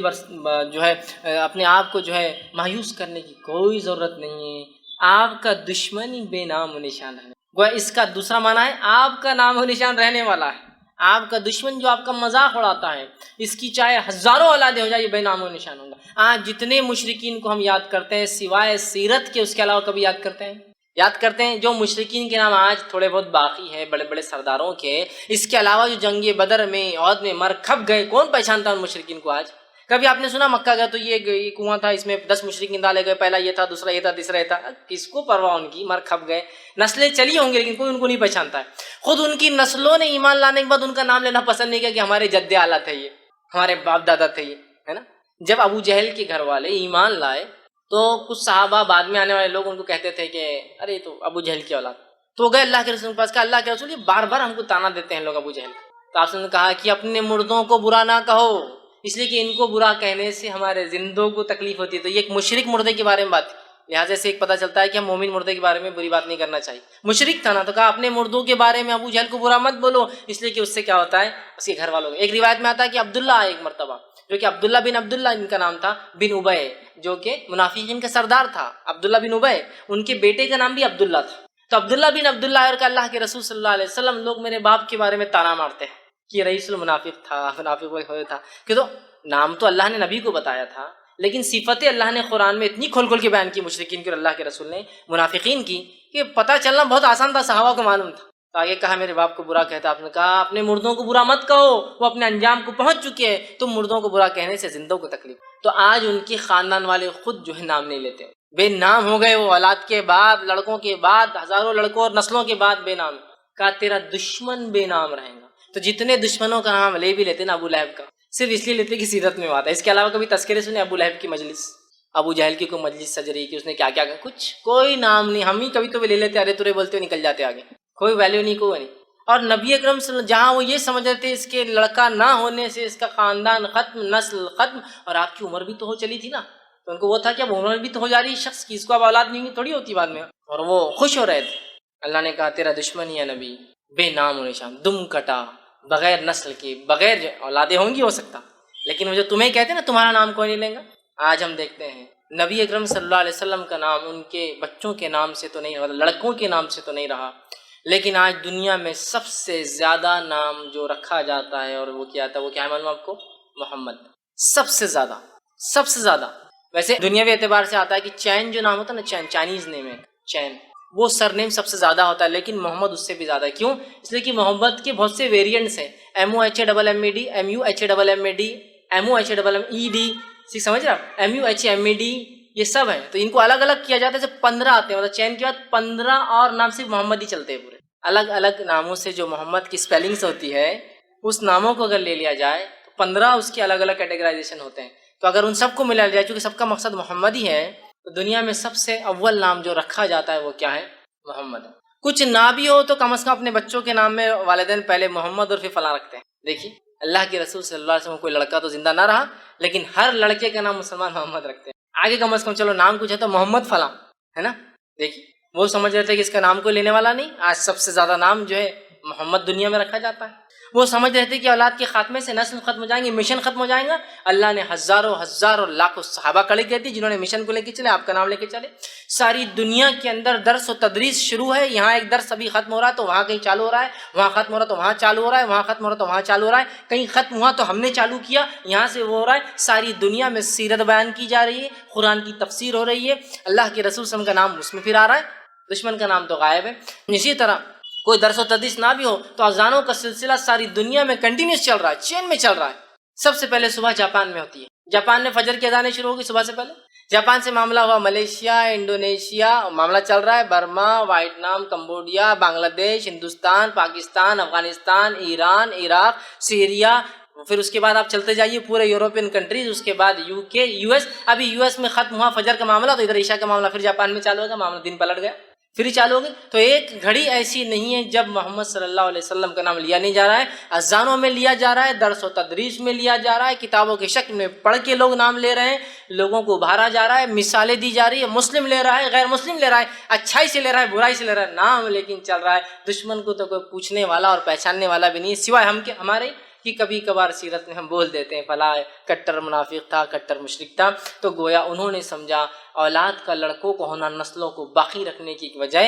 جو ہے اپنے آپ کو جو ہے مایوس کرنے کی کوئی ضرورت نہیں ہے. آپ کا دشمن ہی بے نام و نشان ہے. گویا اس کا دوسرا معنی ہے آپ کا نام و نشان رہنے والا ہے. آپ کا دشمن جو آپ کا مذاق اڑاتا ہے، اس کی چاہے ہزاروں اولادیں ہو جائے یہ بے نام و نشان ہوگا. آج جتنے مشرکین کو ہم یاد کرتے ہیں سوائے سیرت کے، اس کے علاوہ کبھی یاد کرتے ہیں جو مشرکین کے نام آج تھوڑے بہت باقی ہیں بڑے بڑے سرداروں کے، اس کے علاوہ جو جنگ بدر میں عہد میں مر کھپ گئے، کون پہچانتا ہے ان مشرکین کو آج؟ کبھی آپ نے سنا مکہ گیا تو یہ کنواں تھا، اس میں 10 مشرکین ڈالے گئے، پہلا یہ تھا، دوسرا یہ تھا، تیسرا یہ تھا؟ کس کو پرواہ ان کی، مر کھپ گئے، نسلیں چلی ہوں گی لیکن کوئی ان کو نہیں پہچانتا ہے. خود ان کی نسلوں نے ایمان لانے کے بعد ان کا نام لینا پسند نہیں کیا کہ ہمارے جد اعلیٰ تھے، یہ ہمارے باپ دادا تھے، یہ ہے نا. جب ابو جہل کے گھر والے ایمان لائے تو کچھ صحابہ بعد میں آنے والے لوگ ان کو کہتے تھے کہ ارے تو ابو جہل کی اولاد. تو وہ گئے اللہ کے رسول کے پاس، کہا اللہ کے رسول یہ بار بار ہم کو تانا دیتے ہیں لوگ ابو جہل. تو آپ نے کہا کہ اپنے مردوں کو برا نہ کہو، اس لیے کہ ان کو برا کہنے سے ہمارے زندوں کو تکلیف ہوتی ہے. تو یہ ایک مشرک مردے کے بارے میں بات، لہٰذا سے ایک پتہ چلتا ہے کہ ہم مومن مردے کے بارے میں بری بات نہیں کرنا چاہیے. مشرک تھا نا، تو کہا اپنے مردوں کے بارے میں ابو جہل کو برا مت بولو، اس لیے کہ اس سے کیا ہوتا ہے اس کے گھر والوں. ایک روایت میں آتا ہے کہ عبداللہ ایک مرتبہ، جو کہ عبداللہ بن عبداللہ ان کا نام تھا، بن ابے، جو کہ منافقین کا سردار تھا، عبداللہ بن ابے، ان کے بیٹے کا نام بھی عبداللہ تھا. تو عبداللہ بن عبداللہ اور کہ اللہ کے رسول صلی اللہ علیہ وسلم لوگ میرے باپ کے بارے میں تانا مارتے ہیں کہ رئیس المنافق تھا، منافق تھا. کہ تو نام تو اللہ نے نبی کو بتایا تھا، لیکن صفتیں اللہ نے قرآن میں اتنی کھول کھول کے بیان کی مشرکین کی اور اللہ کے رسول نے منافقین کی کہ پتہ چلنا بہت آسان تھا، صحابہ کو معلوم تھا. تو آگے کہا میرے باپ کو برا کہتا. آپ نے کہا اپنے مردوں کو برا مت کہو، وہ اپنے انجام کو پہنچ چکے ہیں، تم مردوں کو برا کہنے سے زندوں کو تکلیف. تو آج ان کے خاندان والے خود جو ہے نام نہیں لیتے، بے نام ہو گئے. وہ اولاد کے بعد، لڑکوں کے بعد، ہزاروں لڑکوں اور نسلوں کے بعد بے نام. کہا تیرا دشمن بے نام رہے گا. تو جتنے دشمنوں کا نام لے بھی لیتے نا، ابو لہب کا صرف اس لیے لیتے کہ سیرت میں بات ہے. اس کے علاوہ کبھی تذکرے سنے ابو لہب کی مجلس، ابو جہل کی کوئی مجلس سج رہی کہ اس نے کیا کیا کچھ کوئی نام نہیں. ہم ہی کبھی تو لے لیتے، ارے تورے بولتے نکل جاتے آگے، کوئی ویلیو نہیں، کوئی نہیں. اور نبی اکرم صلی اللہ علیہ وسلم جہاں وہ یہ سمجھ رہے تھے اس کے لڑکا نہ ہونے سے اس کا خاندان ختم، نسل ختم، اور آپ کی عمر بھی تو ہو چلی تھی نا، تو ان کو وہ تھا کہ اب عمر بھی تو ہو جا رہی شخص کی، اس کو اب اولاد نہیں تھوڑی ہوتی بعد میں، اور وہ خوش ہو رہے تھے. اللہ نے کہا تیرا دشمن یا نبی بے نام و نشان، دم کٹا، بغیر نسل کے، بغیر اولادیں ہوں گی ہو سکتا، لیکن وہ جو تمہیں کہتے ہیں نا تمہارا نام کوئی نہیں لیں گا. آج ہم دیکھتے ہیں نبی اکرم صلی اللہ علیہ وسلم کا نام ان کے بچوں کے نام سے تو نہیں، لڑکوں کے نام سے تو نہیں رہا، لیکن آج دنیا میں سب سے زیادہ نام جو رکھا جاتا ہے اور وہ کیا تھا، وہ کیا ہے معلوم آپ کو؟ محمد. سب سے زیادہ ویسے دنیاوی اعتبار سے آتا ہے کہ چین جو نام ہوتا ہے نا، چائنیز نیم ہے چین، وہ سر نیم سب سے زیادہ ہوتا ہے، لیکن محمد اس سے بھی زیادہ ہے. کیوں؟ اس لیے کہ محمد کے بہت سے ویریئنٹس ہیں، MOHAMMED، MUHAMMED، MOHMED، سمجھ رہا، MUHMED، یہ سب ہیں. تو ان کو الگ الگ کیا جاتا ہے. جب 15 آتے ہیں، مطلب چین کے بعد 15 اور نام صرف محمد ہی چلتے ہیں پورے. الگ الگ ناموں سے جو محمد کی اسپیلنگس ہوتی ہے، اس ناموں کو اگر لے لیا جائے تو 15 اس کے الگ الگ کیٹیگرائزیشن ہوتے ہیں. تو اگر ان سب کو ملا جائے، چونکہ سب کا مقصد محمد ہی ہے، تو دنیا میں سب سے اول نام جو رکھا جاتا ہے وہ کیا ہے؟ محمد. کچھ نہ بھی ہو تو کم از کم اپنے بچوں کے نام میں والدین پہلے محمد اور پھر فلاں رکھتے ہیں. دیکھیے اللہ کے رسول صلی اللہ علیہ وسلم کوئی لڑکا تو زندہ نہ رہا، لیکن ہر لڑکے کا نام مسلمان محمد رکھتے ہیں. آگے کم از کم چلو نام کچھ ہے تو محمد فلاں ہے نا. دیکھیے وہ سمجھ رہے تھے کہ اس کا نام کوئی لینے والا نہیں، آج سب سے زیادہ نام جو ہے محمد دنیا میں رکھا جاتا ہے. وہ سمجھ رہے تھے کہ اولاد کے خاتمے سے نسل ختم ہو جائیں گے، مشن ختم ہو جائیں گا. اللہ نے ہزاروں اور لاکھوں صحابہ کھڑے کر دی جنہوں نے مشن کو لے کے چلے، آپ کا نام لے کے چلے. ساری دنیا کے اندر درس و تدریس شروع ہے. یہاں ایک درس ابھی ختم ہو رہا ہے تو وہاں کہیں چالو ہو رہا ہے، وہاں ختم ہو رہا ہے تو وہاں چالو ہو رہا ہے، وہاں ختم ہو رہا ہے تو وہاں چالو ہو رہا ہے، کہیں ختم ہوا تو ہم نے چالو کیا، یہاں سے وہ ہو رہا ہے. ساری دنیا میں سیرت بیان کی جا رہی ہے، قرآن کی تفسیر ہو رہی ہے. اللہ کے رسول صلی اللہ علیہ وسلم کا نام اس میں پھر آ رہا ہے، دشمن کا نام تو غائب ہے. اسی طرح کوئی درس و تدریس نہ بھی ہو تو اذانوں کا سلسلہ ساری دنیا میں کنٹینیوس چل رہا ہے، چین میں چل رہا ہے. سب سے پہلے صبح جاپان میں ہوتی ہے، جاپان میں فجر کی اذانیں شروع ہوگی صبح سے پہلے. جاپان سے معاملہ ہوا ملیشیا، انڈونیشیا، معاملہ چل رہا ہے برما، ویتنام، کمبوڈیا، بنگلہ دیش، ہندوستان، پاکستان، افغانستان، ایران، عراق، سیریا. پھر اس کے بعد آپ چلتے جائیے پورے یورپین کنٹریز، اس کے بعد UK، US. ابھی US میں ختم ہوا فجر کا معاملہ تو ادھر عشاء کا معاملہ پھر جاپان میں چالو ہوگا، معاملہ دن پلٹ گیا پھر ہی چالو ہو گئے. تو ایک گھڑی ایسی نہیں ہے جب محمد صلی اللہ علیہ وسلم کا نام لیا نہیں جا رہا ہے. اذانوں میں لیا جا رہا ہے، درس و تدریس میں لیا جا رہا ہے، کتابوں کے شکل میں پڑھ کے لوگ نام لے رہے ہیں. لوگوں کو ابھارا جا رہا ہے، مثالیں دی جا رہی ہے، مسلم لے رہا ہے، غیر مسلم لے رہا ہے، اچھائی سے لے رہا ہے، برائی سے لے رہا ہے، نام لیکن چل رہا ہے۔ دشمن کو تو کوئی پوچھنے والا اور پہچاننے والا بھی نہیں ہے سوائے ہم کے ہمارے کہ کبھی کبھار سیرت میں ہم بول دیتے ہیں فلاں کٹر منافق تھا، کٹر مشرک تھا، تو گویا انہوں نے سمجھا اولاد کا لڑکوں کو ہونا نسلوں کو باقی رکھنے کی بجائے